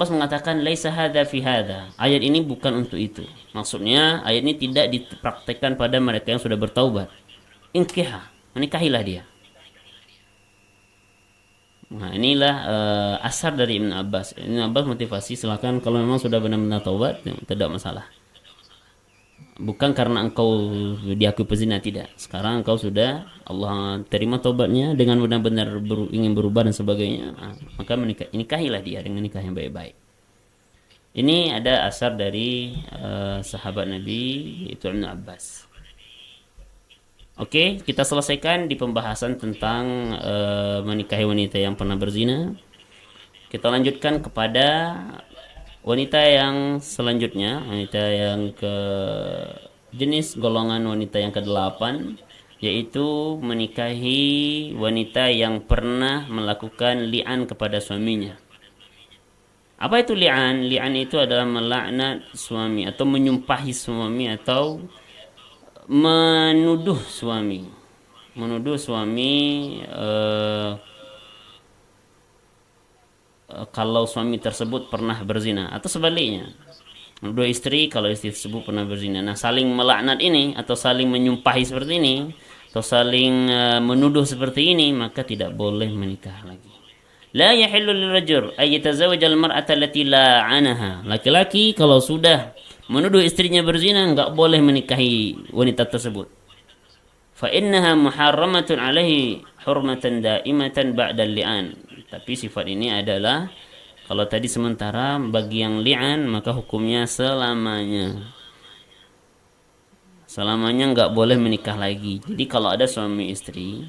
mengatakan laisa hadza fi hadza. Ayat ini bukan untuk itu. Maksudnya ayat ini tidak dipraktekkan pada mereka yang sudah bertaubat. Inkiha, menikahilah dia. Nah, inilah asar dari Ibn Abbas. Ibn Abbas motivasi, silakan kalau memang sudah benar-benar taubat, tidak masalah. Bukan karena engkau diakui pezina, tidak. Sekarang engkau sudah Allah terima taubatnya dengan benar-benar ingin berubah dan sebagainya. Nah, maka nikahilah dia dengan nikah yang baik-baik. Ini ada asar dari sahabat Nabi, yaitu Ibn Abbas. Oke, kita selesaikan di pembahasan tentang menikahi wanita yang pernah berzina. Kita lanjutkan kepada wanita yang selanjutnya, wanita yang ke jenis golongan wanita yang ke-8, yaitu menikahi wanita yang pernah melakukan li'an kepada suaminya. Apa itu li'an? Li'an itu adalah melaknat suami atau menyumpahi suami atau menuduh suami. Menuduh suami kalau suami tersebut pernah berzina, atau sebaliknya, menuduh istri kalau istri tersebut pernah berzina. Nah, saling melaknat ini atau saling menyumpahi seperti ini atau saling menuduh seperti ini, maka tidak boleh menikah lagi. La yahillu lirajul ay yatazawwaja al-mar'ata allati la'anaha. Laki-laki kalau sudah menuduh istrinya berzina, enggak boleh menikahi wanita tersebut. Fa innaha muharramatun alaihi hurmatan daimatan ba'da li'an. Tapi sifat ini adalah, kalau tadi sementara bagi yang li'an, maka hukumnya selamanya. Selamanya enggak boleh menikah lagi. Jadi kalau ada suami istri,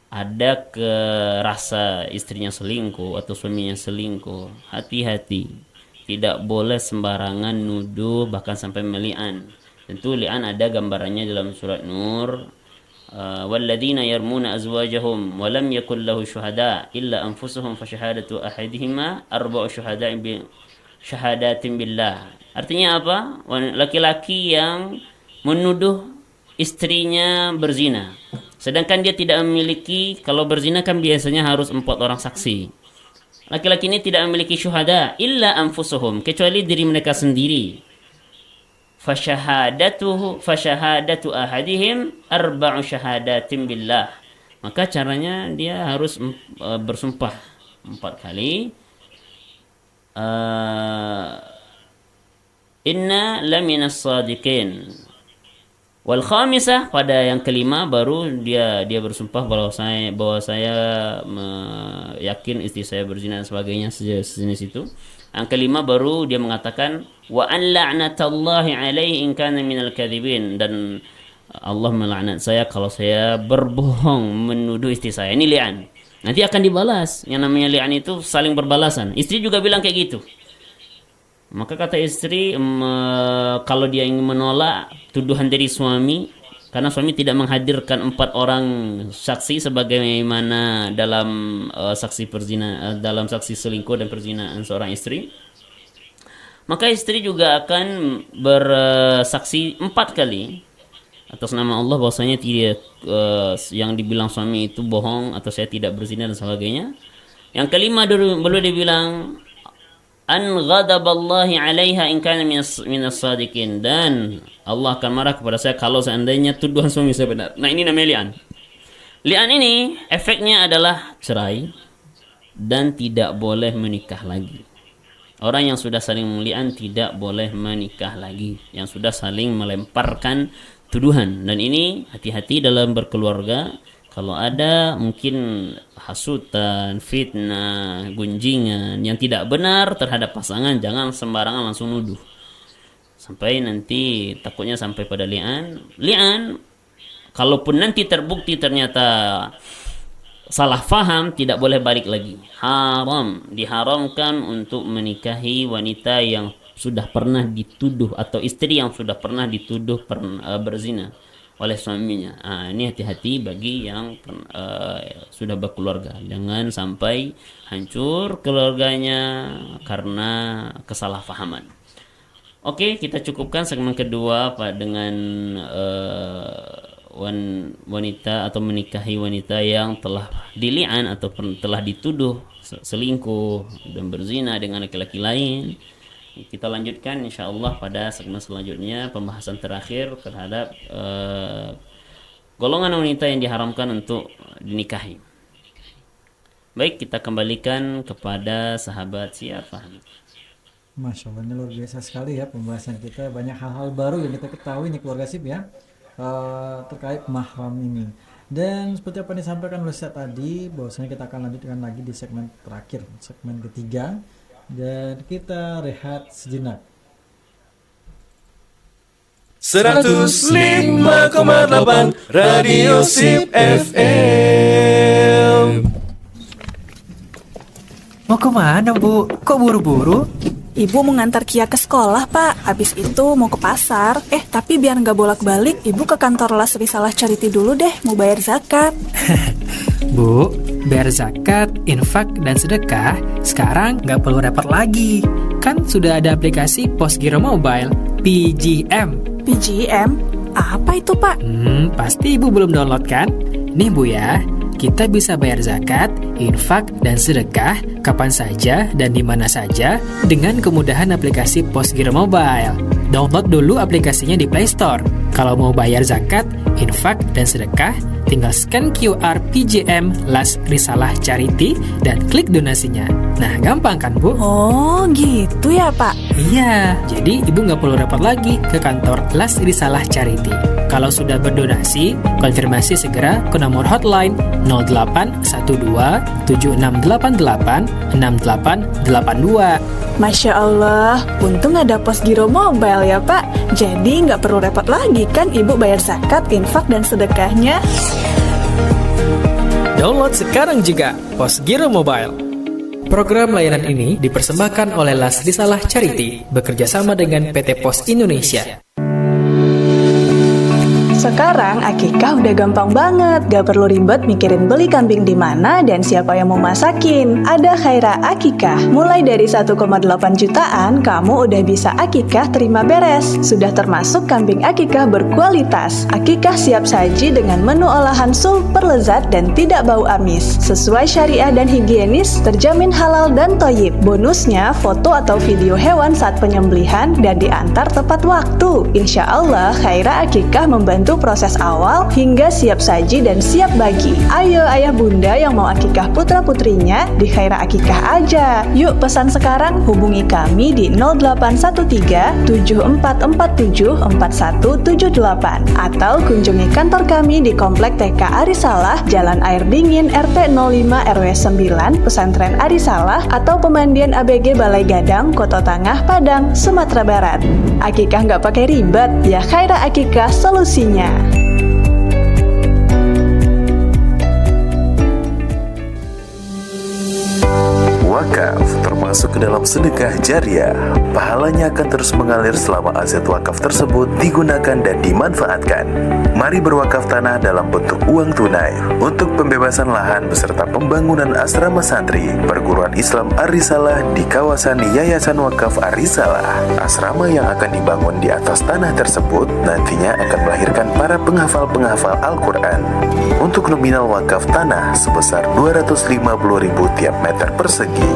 ada rasa istrinya selingkuh atau suaminya selingkuh, hati-hati. Tidak boleh sembarangan nuduh, bahkan sampai meli'an. Tentu li'an ada gambarannya dalam surat Nur. Walladzina yarmuna azwajahum wa lam yakul lahu syuhada illa anfusuhum fa syahadatu ahadihima arba'u syahadatin billah. Artinya apa? Laki-laki yang menuduh istrinya berzina, sedangkan dia tidak memiliki, kalau berzina kan biasanya harus 4 orang saksi. Laki-laki ini tidak memiliki syuhada illa anfusuhum, kecuali diri mereka sendiri. Fasyahadatu ahadihim arba'u syahadatin billah. Maka caranya dia harus bersumpah 4 kali. Inna laminas sadiqin. Wal khamisah, pada yang kelima baru dia bersumpah bahwa saya yakin istri saya berzina dan sebagainya, sejenis itu. Yang kelima baru dia mengatakan wa an la'natallahi alaihi in kana minal kadhibin, dan Allah melaknat saya kalau saya berbohong menuduh istri saya. Ini li'an. Nanti akan dibalas. Yang namanya li'an itu saling berbalasan. Istri juga bilang kayak gitu. Maka kata istri, kalau dia ingin menolak tuduhan dari suami, karena suami tidak menghadirkan 4 orang saksi sebagaimana dalam saksi perzina, dalam saksi selingkuh dan perzinaan seorang istri, maka istri juga akan bersaksi 4 kali atas nama Allah bahwasanya tidak yang dibilang suami itu bohong atau saya tidak berzina dan sebagainya. Yang kelima dulu dibilang an ghadaballahi 'alaiha in kana minas sadiqin, dan Allah akan marah kepada saya kalau seandainya tuduhan suami saya benar. Nah, ini namanya li'an. Li'an ini efeknya adalah cerai dan tidak boleh menikah lagi. Orang yang sudah saling meli'an tidak boleh menikah lagi, yang sudah saling melemparkan tuduhan. Dan ini hati-hati dalam berkeluarga. Kalau ada mungkin hasutan, fitnah, gunjingan yang tidak benar terhadap pasangan, jangan sembarangan langsung nuduh. Sampai nanti takutnya sampai pada li'an. Li'an, kalaupun nanti terbukti ternyata salah faham, tidak boleh balik lagi. Haram, diharamkan untuk menikahi wanita yang sudah pernah dituduh atau istri yang sudah pernah dituduh berzina oleh suaminya. Ini hati-hati bagi yang sudah berkeluarga. Jangan sampai hancur keluarganya karena kesalahpahaman. Oke, kita cukupkan segmen kedua Pak dengan wanita atau menikahi wanita yang telah dili'an atau telah dituduh selingkuh dan berzina dengan laki-laki lain. Kita lanjutkan insyaallah pada segmen selanjutnya, pembahasan terakhir terhadap golongan wanita yang diharamkan untuk dinikahi. Baik, kita kembalikan kepada sahabat siapa? Masya Allah, ini luar biasa sekali ya pembahasan kita. Banyak hal-hal baru yang kita ketahui nih keluarga SIP ya, terkait mahram ini. Dan seperti apa yang disampaikan oleh Ustaz tadi, bahwasanya kita akan lanjutkan lagi di segmen terakhir, segmen ketiga. Dan kita rehat sejenak. 105,8 Radio Sip FM. Mau kemana, Bu? Kok buru-buru? Ibu mau ngantar Kia ke sekolah, Pak. Habis itu mau ke pasar. Tapi biar nggak bolak-balik, Ibu ke kantor Las Risalah Charity dulu deh, mau bayar zakat. Bu, bayar zakat, infak, dan sedekah sekarang nggak perlu repot lagi. Kan sudah ada aplikasi Posgiro Mobile, PGM. PGM? Apa itu, Pak? Pasti Ibu belum download kan? Nih Bu ya, kita bisa bayar zakat, infak, dan sedekah kapan saja dan di mana saja dengan kemudahan aplikasi Posgiro Mobile. Download dulu aplikasinya di Play Store. Kalau mau bayar zakat, infak, dan sedekah, tinggal scan QR PJM Las Risalah Charity dan klik donasinya. Nah, gampang kan, Bu? Oh, gitu ya, Pak? Iya, jadi Ibu nggak perlu repot lagi ke kantor Las Risalah Charity. Kalau sudah berdonasi, konfirmasi segera ke nomor hotline 0812 7688 6882. Masya Allah, untung ada Posgiro Mobile ya, Pak. Jadi nggak perlu repot lagi kan Ibu bayar zakat, infak, dan sedekahnya. Download sekarang juga Posgiro Mobile. Program layanan ini dipersembahkan oleh Las Risalah Charity bekerjasama dengan PT Pos Indonesia. Sekarang akikah udah gampang banget, gak perlu ribet mikirin beli kambing di mana dan siapa yang mau masakin. Ada Khaira Akikah, mulai dari 1,8 jutaan kamu udah bisa akikah terima beres. Sudah termasuk kambing akikah berkualitas. Akikah siap saji dengan menu olahan super lezat dan tidak bau amis. Sesuai syariah dan higienis, terjamin halal dan thoyyib. Bonusnya foto atau video hewan saat penyembelihan dan diantar tepat waktu. Insya Allah Khaira Akikah membantu proses awal hingga siap saji dan siap bagi. Ayo ayah bunda yang mau akikah putra-putrinya di Khaira Akikah aja. Yuk pesan sekarang, hubungi kami di 0813 7447 4178 atau kunjungi kantor kami di Komplek TK Arisalah, Jalan Air Dingin RT 05 RW 9 Pesantren Arisalah atau Pemandian ABG Balai Gadang, Koto Tangah, Padang, Sumatera Barat. Akikah nggak pakai ribet, ya Khaira Akikah solusinya. Wakaf termasuk ke dalam sedekah jariah. Pahalanya akan terus mengalir selama aset wakaf tersebut digunakan dan dimanfaatkan. Mari berwakaf tanah dalam bentuk uang tunai untuk pembebasan lahan beserta pembangunan asrama santri perguruan Islam Arisalah di kawasan Yayasan Wakaf Arisalah. Asrama yang akan dibangun di atas tanah tersebut nantinya akan melahirkan para penghafal-penghafal Al-Quran. Untuk nominal wakaf tanah sebesar 250.000 tiap meter persegi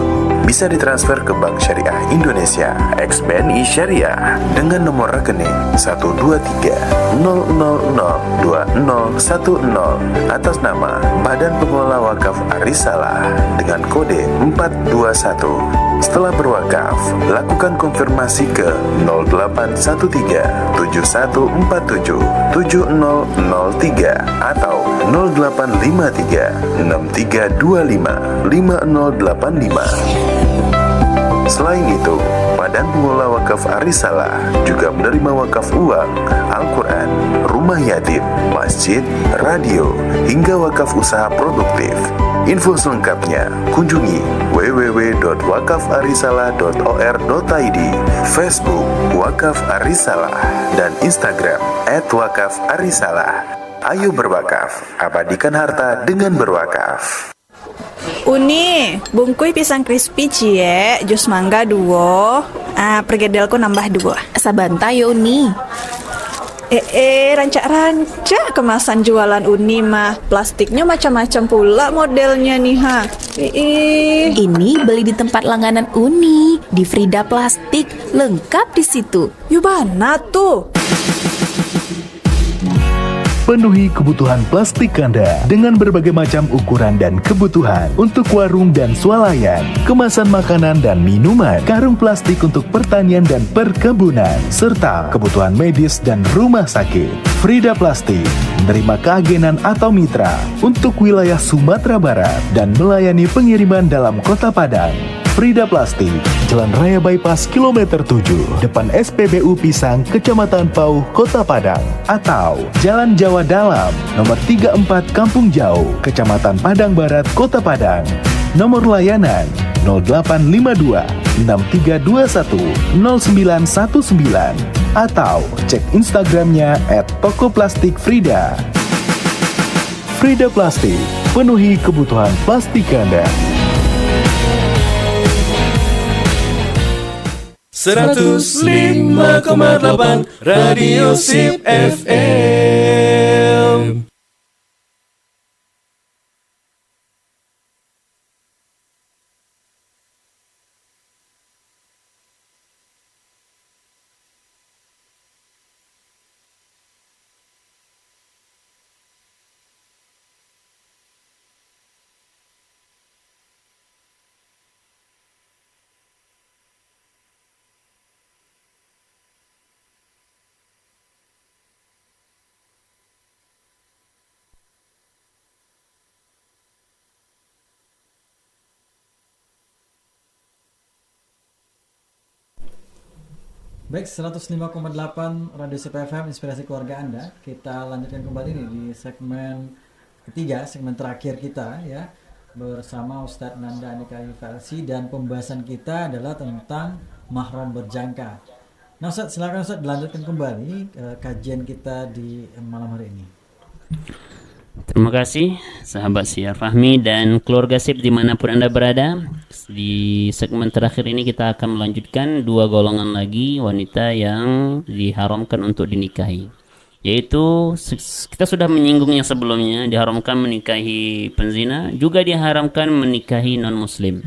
bisa ditransfer ke Bank Syariah Indonesia ex BNI Syariah dengan nomor rekening 123.000.2010 atas nama Badan Pengelola Wakaf Arisalah dengan kode 421. Setelah berwakaf, lakukan konfirmasi ke 0813-7147-7003 atau 0853-6325-5085. Selain itu, Badan Pengelola Wakaf Arisalah juga menerima wakaf uang, Al-Quran, rumah yatim, masjid, radio, hingga wakaf usaha produktif. Info selengkapnya kunjungi www.wakafarisalah.or.id, Facebook Wakaf Arisalah, dan Instagram @wakafarisalah. Ayo berwakaf, abadikan harta dengan berwakaf. Uni, bungkui pisang crispy cie, jus mangga 2. Pergedelku nambah 2. Sabanta ya Uni. Rancak-rancak kemasan jualan Uni mah. Plastiknya macam-macam pula modelnya nih ha. Ini beli di tempat langganan Uni, di Frida Plastik, lengkap di situ. Yubana tuh. Penuhi kebutuhan plastik Anda dengan berbagai macam ukuran dan kebutuhan untuk warung dan swalayan, kemasan makanan dan minuman, karung plastik untuk pertanian dan perkebunan, serta kebutuhan medis dan rumah sakit. Frida Plastik menerima keagenan atau mitra untuk wilayah Sumatera Barat dan melayani pengiriman dalam Kota Padang. Frida Plastik, Jalan Raya Bypass Kilometer 7, depan SPBU Pisang, Kecamatan Pauh, Kota Padang. Atau Jalan Jawa Dalam, nomor 34 Kampung Jauh, Kecamatan Padang Barat, Kota Padang. Nomor layanan 0852 6321 0919 atau cek Instagramnya @tokoplastikfrida. Frida Plastik, penuhi kebutuhan plastik Anda. 105,8 Radio Sip FM. Baik, 105,8 Radio Sip FM, inspirasi keluarga Anda. Kita lanjutkan kembali nih di segmen ketiga, segmen terakhir kita ya, bersama Ustadz Nanda Anika Yufarsi, dan pembahasan kita adalah tentang mahram berjangka. Nah Ustadz, silakan Ustadz dilanjutkan kembali kajian kita di malam hari ini. Terima kasih sahabat Syiar Fahmi dan keluarga Sip dimanapun Anda berada. Di segmen terakhir ini kita akan melanjutkan dua golongan lagi wanita yang diharamkan untuk dinikahi, yaitu kita sudah menyinggungnya sebelumnya, diharamkan menikahi penzina, juga diharamkan menikahi non-muslim.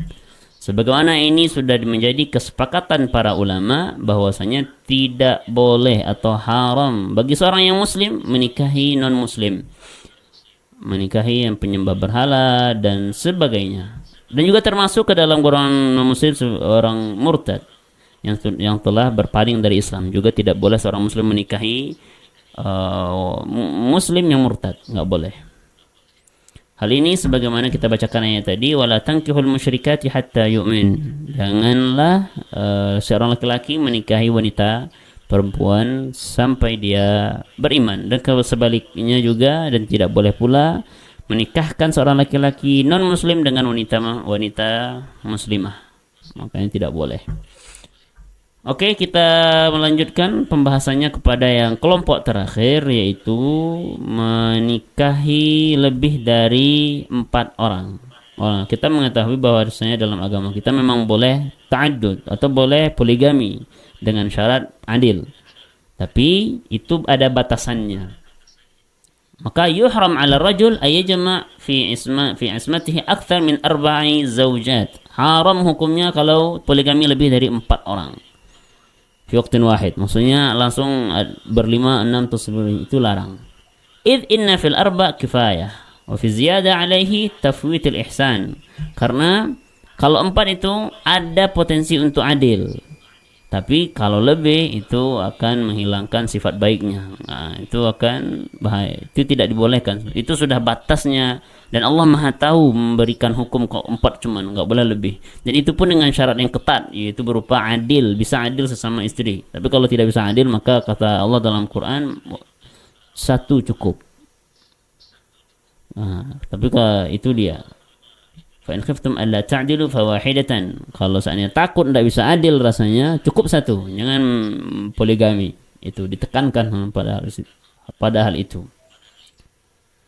Sebagaimana ini sudah menjadi kesepakatan para ulama bahwasanya tidak boleh atau haram bagi seorang yang muslim menikahi non-muslim, menikahi yang penyembah berhala dan sebagainya. Dan juga termasuk ke dalam golongan non-muslim seorang murtad yang telah berpaling dari Islam. Juga tidak boleh seorang muslim menikahi muslim yang murtad, nggak boleh. Hal ini sebagaimana kita bacakan ayat tadi, wala tankihul musyrikati hatta yu'min. Janganlah seorang laki-laki menikahi wanita perempuan sampai dia beriman, dan sebaliknya juga, dan tidak boleh pula menikahkan seorang laki-laki non-muslim dengan wanita muslimah, makanya tidak boleh. Oke, kita melanjutkan pembahasannya kepada yang kelompok terakhir, yaitu menikahi lebih dari 4 orang. Kita mengetahui bahwasanya dalam agama kita memang boleh ta'addud atau boleh poligami dengan syarat adil, tapi itu ada batasannya. Maka yuhram 'ala rajul ayajma fi ismatihi akthar min 4 zawjat. Haram hukumnya kalau poligami lebih dari 4 orang fi waqtin wahid, maksudnya langsung berlima, 6 atau 10, itu larang. Id inna fil 4 kifayah wa fi ziyada alaihi tafwit al ihsan. Karena kalau 4 itu ada potensi untuk adil, tapi kalau lebih itu akan menghilangkan sifat baiknya. Nah, itu akan bahaya. Itu tidak dibolehkan. Itu sudah batasnya. Dan Allah Maha tahu memberikan hukum kok 4 cuman, nggak boleh lebih. Dan itu pun dengan syarat yang ketat, yaitu berupa adil, bisa adil sesama istri. Tapi kalau tidak bisa adil, maka kata Allah dalam Quran 1 cukup. Nah, tapi kalau itu dia. Fa in khiftum alla ta'dilu fawahidatan. Kalau seandainya takut tidak bisa adil rasanya, cukup 1. Jangan poligami. Itu ditekankan pada hal itu.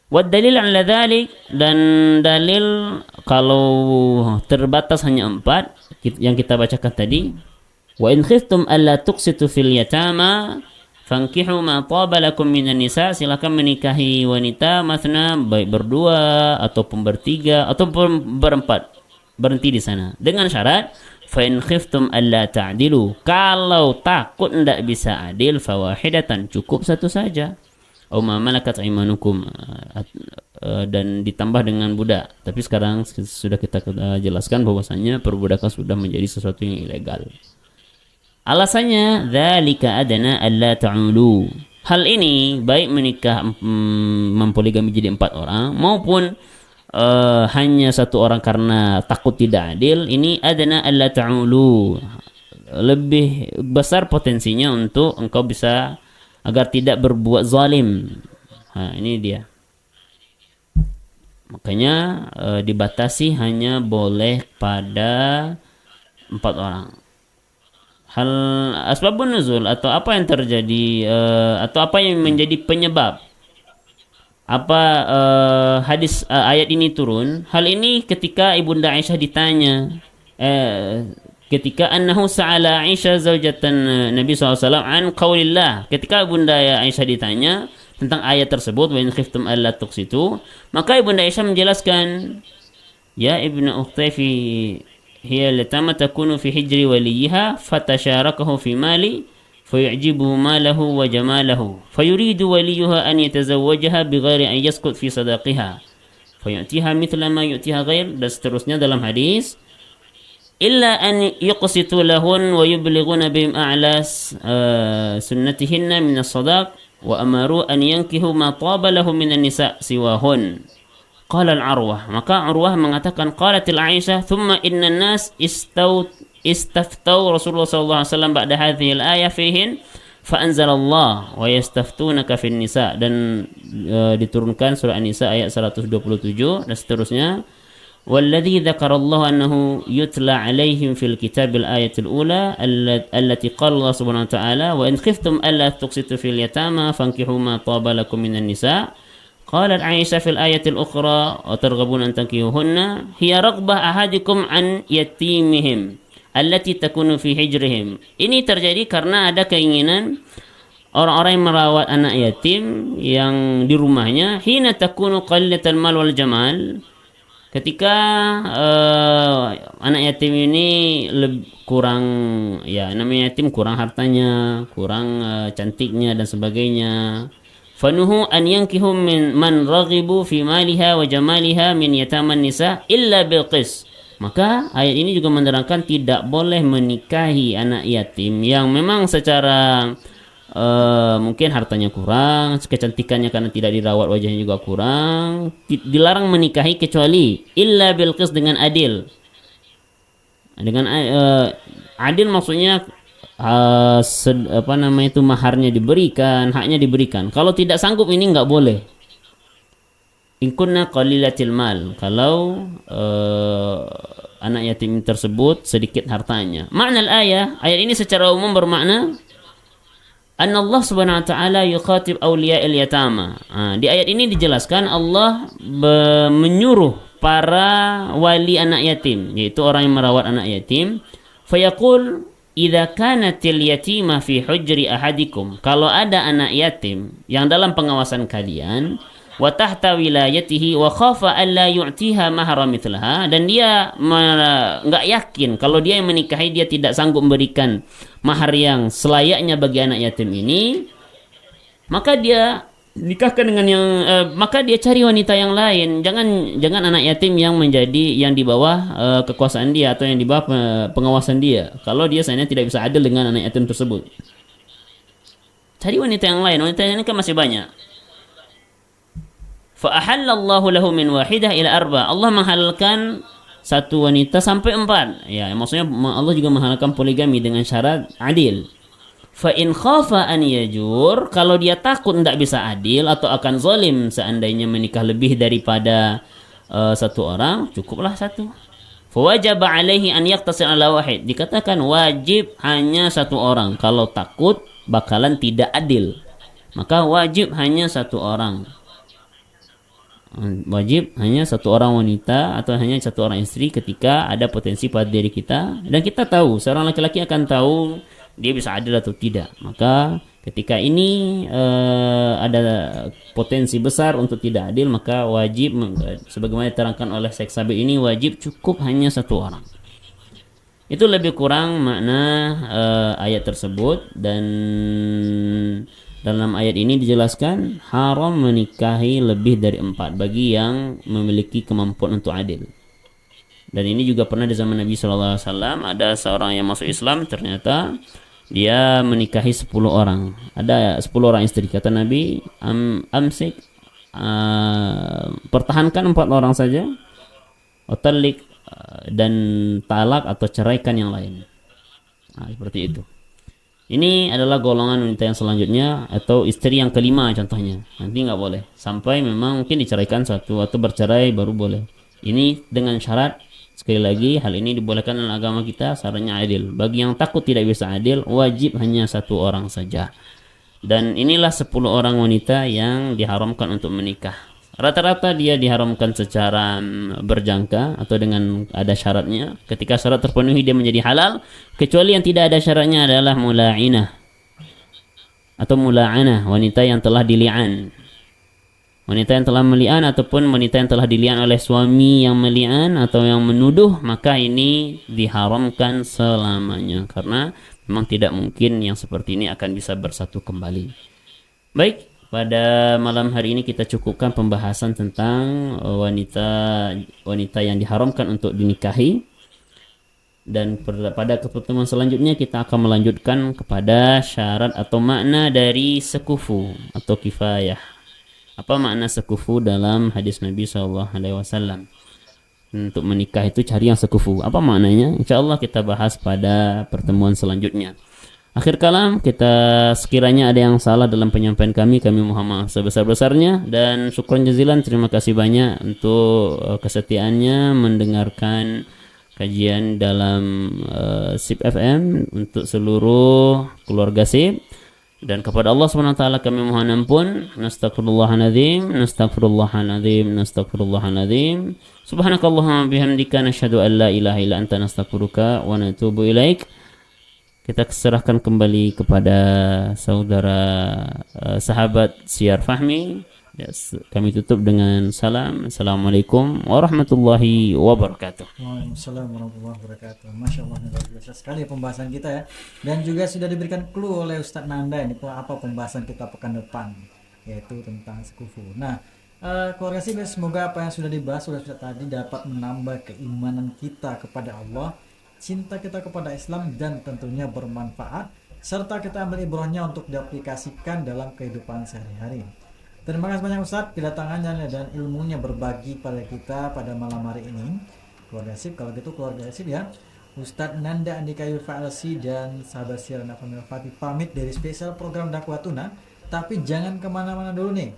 Wad dalil 'ala dzalik, dan dalil kalau terbatas hanya 4 yang kita bacakan tadi. Wa in khiftum alla tuqsitu fil yatama fankihu ma taba lakum minan nisa. Silakan menikahi wanita mathna, baik berdua ataupun bertiga ataupun berempat. Berhenti di sana dengan syarat fa in khiftum alla ta'dilu. Kalau takut tidak bisa adil, fawahidatan, cukup 1 saja. au ma malakat aymanukum, dan ditambah dengan budak. Tapi sekarang sudah kita jelaskan bahwasanya perbudakan sudah menjadi sesuatu yang ilegal. Alasannya dzalika adana alla ta'ulu. Hal ini baik menikah mempoligami jadi 4 orang maupun hanya 1 orang karena takut tidak adil, ini adana alla ta'ulu. Lebih besar potensinya untuk engkau bisa agar tidak berbuat zalim. Ini dia. Makanya dibatasi hanya boleh pada 4 orang. Hal asbabun nuzul, atau apa yang terjadi, atau apa yang menjadi penyebab apa hadis ayat ini turun. Hal ini ketika Ibunda Aisyah ditanya, ketika annahu sa'ala Aisyah zaujatan Nabi SAW an qaulillah, ketika Ibunda Aisyah ditanya tentang ayat tersebut, wa in khiftum alla tuqsitu, maka Ibunda Aisyah menjelaskan, ya ibnu ukhti fi hiya latama takunu fi hijri waliha fatasharakahu fi mali fayu'jibuhu malahu wa jamalahu fayuridu waliyuha an yatazawwajaha bighairi an yaskut fi sadaqiha fayu'tiha mithla ma yu'tiha ghair, dan seterusnya dalam hadis, illa an yuqsitu lahun wa yublighuna bihim a'las sunnatihinna min as-sadaq wa amaru an yankihu ma taba lahum minan nisa siwahun. Qala al-Arwah, maka Urwah mengatakan, qalatil Aisyah thumma inna nas istaftau Rasulullah sallallahu alaihi wasallam ba'da hadhihi al-ayah fihin fa anzalallah wa yastaftunaka fin nisa, dan diturunkan surah An-Nisa ayat 127 dan seterusnya. Walladzi dzakarallahu annahu yutla alaihim fil kitabil ayatil ula allati qala Allah subhanahu wa ta'ala wa in khiftum alla tuqsitu fil yatama fankihu ma taba lakum minan nisa. Qalat Aisyah fil ayatil ukhra wa targhabun an tankihunna hiya raghbah ahadikum an yatimihim allati takunu fi hijrihim. Ini terjadi karena ada keinginan orang-orang yang merawat anak yatim yang di rumahnya, hina takunu qalilatul mal wal jamal, ketika anak yatim ini kurang, ya namanya yatim, kurang hartanya, kurang cantiknya dan sebagainya. Fanuhu an yankihu man raghibu fi maliha wa jamaliha min yataman nisa illa bil qis. Maka ayat ini juga menerangkan tidak boleh menikahi anak yatim yang memang secara mungkin hartanya kurang, kecantikannya karena tidak dirawat wajahnya juga kurang, dilarang menikahi kecuali illa bil qis, dengan adil. Dengan adil maksudnya maharnya diberikan, haknya diberikan. Kalau tidak sanggup ini enggak boleh. In kunna qalilatil mal, kalau anak yatim tersebut sedikit hartanya. Makna ayat ini secara umum bermakna anna Allah subhanahu wa ta'ala yukhatib awliya'il yatama. Di ayat ini dijelaskan Allah menyuruh para wali anak yatim, yaitu orang yang merawat anak yatim, fayaqul idza kanatil yatima fi hujri ahadikum, kalau ada anak yatim yang dalam pengawasan kalian, wa tahta wilayatihi wa khafa alla yu'tiha mahra mithlaha, dan dia enggak yakin kalau dia yang menikahi dia tidak sanggup memberikan mahar yang selayaknya bagi anak yatim ini, maka dia nikahkan dengan yang maka dia cari wanita yang lain. Jangan anak yatim yang menjadi yang di bawah kekuasaan dia atau yang di bawah pengawasan dia. Kalau dia sebenarnya tidak bisa adil dengan anak yatim tersebut, cari wanita yang lain. Wanita ini kan masih banyak. Fa ahallallahu lahu min wahidah ila arba. Allah menghalalkan satu wanita sampai 4. Ya, maksudnya Allah juga menghalalkan poligami dengan syarat adil. Fa in khafa an yajur, kalau dia takut tidak bisa adil atau akan zalim seandainya menikah lebih daripada 1 orang, cukuplah 1. Fa wajaba alaihi an yaqtasir ala wahid. Dikatakan wajib hanya 1 orang. Kalau takut bakalan tidak adil, maka wajib hanya 1 orang. Wajib hanya 1 orang wanita atau hanya 1 orang istri ketika ada potensi pada diri kita, dan kita tahu, seorang laki-laki akan tahu dia bisa adil atau tidak. Maka ketika ini ada potensi besar untuk tidak adil, maka wajib, sebagaimana diterangkan oleh Syekh Sabit ini, wajib cukup hanya 1 orang. Itu lebih kurang makna ayat tersebut. Dan dalam ayat ini dijelaskan haram menikahi lebih dari 4 bagi yang memiliki kemampuan untuk adil. Dan ini juga pernah di zaman Nabi SAW, ada seorang yang masuk Islam, ternyata dia menikahi 10 orang. Ada 10 orang istri. Kata Nabi, amsik, pertahankan 4 orang saja, otalik, dan talak atau ceraikan yang lain. Nah, seperti itu. Ini adalah golongan wanita yang selanjutnya, atau istri yang kelima contohnya. Nanti nggak boleh sampai memang mungkin diceraikan satu atau bercerai baru boleh. Ini dengan syarat, sekali lagi, hal ini dibolehkan dalam agama kita, syaratnya adil. Bagi yang takut tidak bisa adil, wajib hanya 1 orang saja. Dan inilah 10 orang wanita yang diharamkan untuk menikah. Rata-rata dia diharamkan secara berjangka atau dengan ada syaratnya. Ketika syarat terpenuhi dia menjadi halal, kecuali yang tidak ada syaratnya adalah mula'inah atau mula'anah, wanita yang telah dili'an. Wanita yang telah meli'an ataupun wanita yang telah dili'an oleh suami yang meli'an atau yang menuduh, maka ini diharamkan selamanya, karena memang tidak mungkin yang seperti ini akan bisa bersatu kembali. Baik, pada malam hari ini kita cukupkan pembahasan tentang wanita yang diharamkan untuk dinikahi. Dan pada pertemuan selanjutnya kita akan melanjutkan kepada syarat atau makna dari sekufu atau kifayah. Apa makna sekufu dalam hadis Nabi SAW? Untuk menikah itu cari yang sekufu. Apa maknanya? InsyaAllah kita bahas pada pertemuan selanjutnya. Akhir kalam, kita sekiranya ada yang salah dalam penyampaian kami mohon maaf sebesar-besarnya. Dan syukran jazilan, terima kasih banyak untuk kesetiaannya mendengarkan kajian dalam SIP FM untuk seluruh keluarga SIP. Dan kepada Allah SWT kami mohon ampun. Nastaghfirullahaladzim, nastaghfirullahaladzim, nastaghfirullahaladzim. Subhanakallahumma bihamdika nasyhadu an la ilaha illa anta nastaghfiruka wa natubu ilaik. Kita serahkan kembali kepada saudara sahabat Syiar Fahmi. Kami tutup dengan salam. Assalamualaikum warahmatullahi wabarakatuh. Waalaikumsalam warahmatullahi wabarakatuh. Masya Allah, luar biasa sekali pembahasan kita ya. Dan juga sudah diberikan clue oleh Ustadz Nanda ini apa pembahasan kita pekan depan, yaitu tentang sekufu. Nah, keluarga sih, semoga apa yang sudah dibahas oleh Ustadz tadi dapat menambah keimanan kita kepada Allah, cinta kita kepada Islam, dan tentunya bermanfaat, serta kita ambil ibrahnya untuk diaplikasikan dalam kehidupan sehari-hari. Terima kasih banyak Ustadz kedatangannya dan ilmunya berbagi pada kita pada malam hari ini. Keluarga SIP, kalau gitu keluarga SIP ya, Ustadz Nanda Andika Yufa'alsi dan sahabat Syiar Nafamil Fatih pamit dari spesial program Dakwatuna. Tapi jangan kemana-mana dulu nih,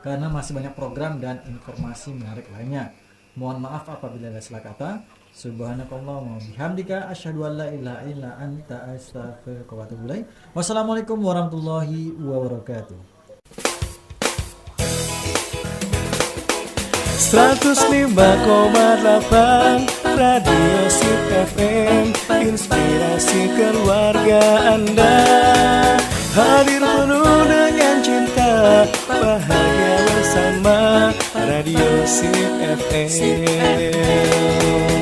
karena masih banyak program dan informasi menarik lainnya. Mohon maaf apabila ada salah kata. Subhanakallahumma bihamdika asyhadu an la ilaha illa anta astaghfiruka wa atubu ilaik. Wassalamualaikum warahmatullahi wabarakatuh. 105,8 Radio SIP FM, inspirasi keluarga Anda. Hadir penuh dengan cinta, bahagia bersama Radio SIP FM.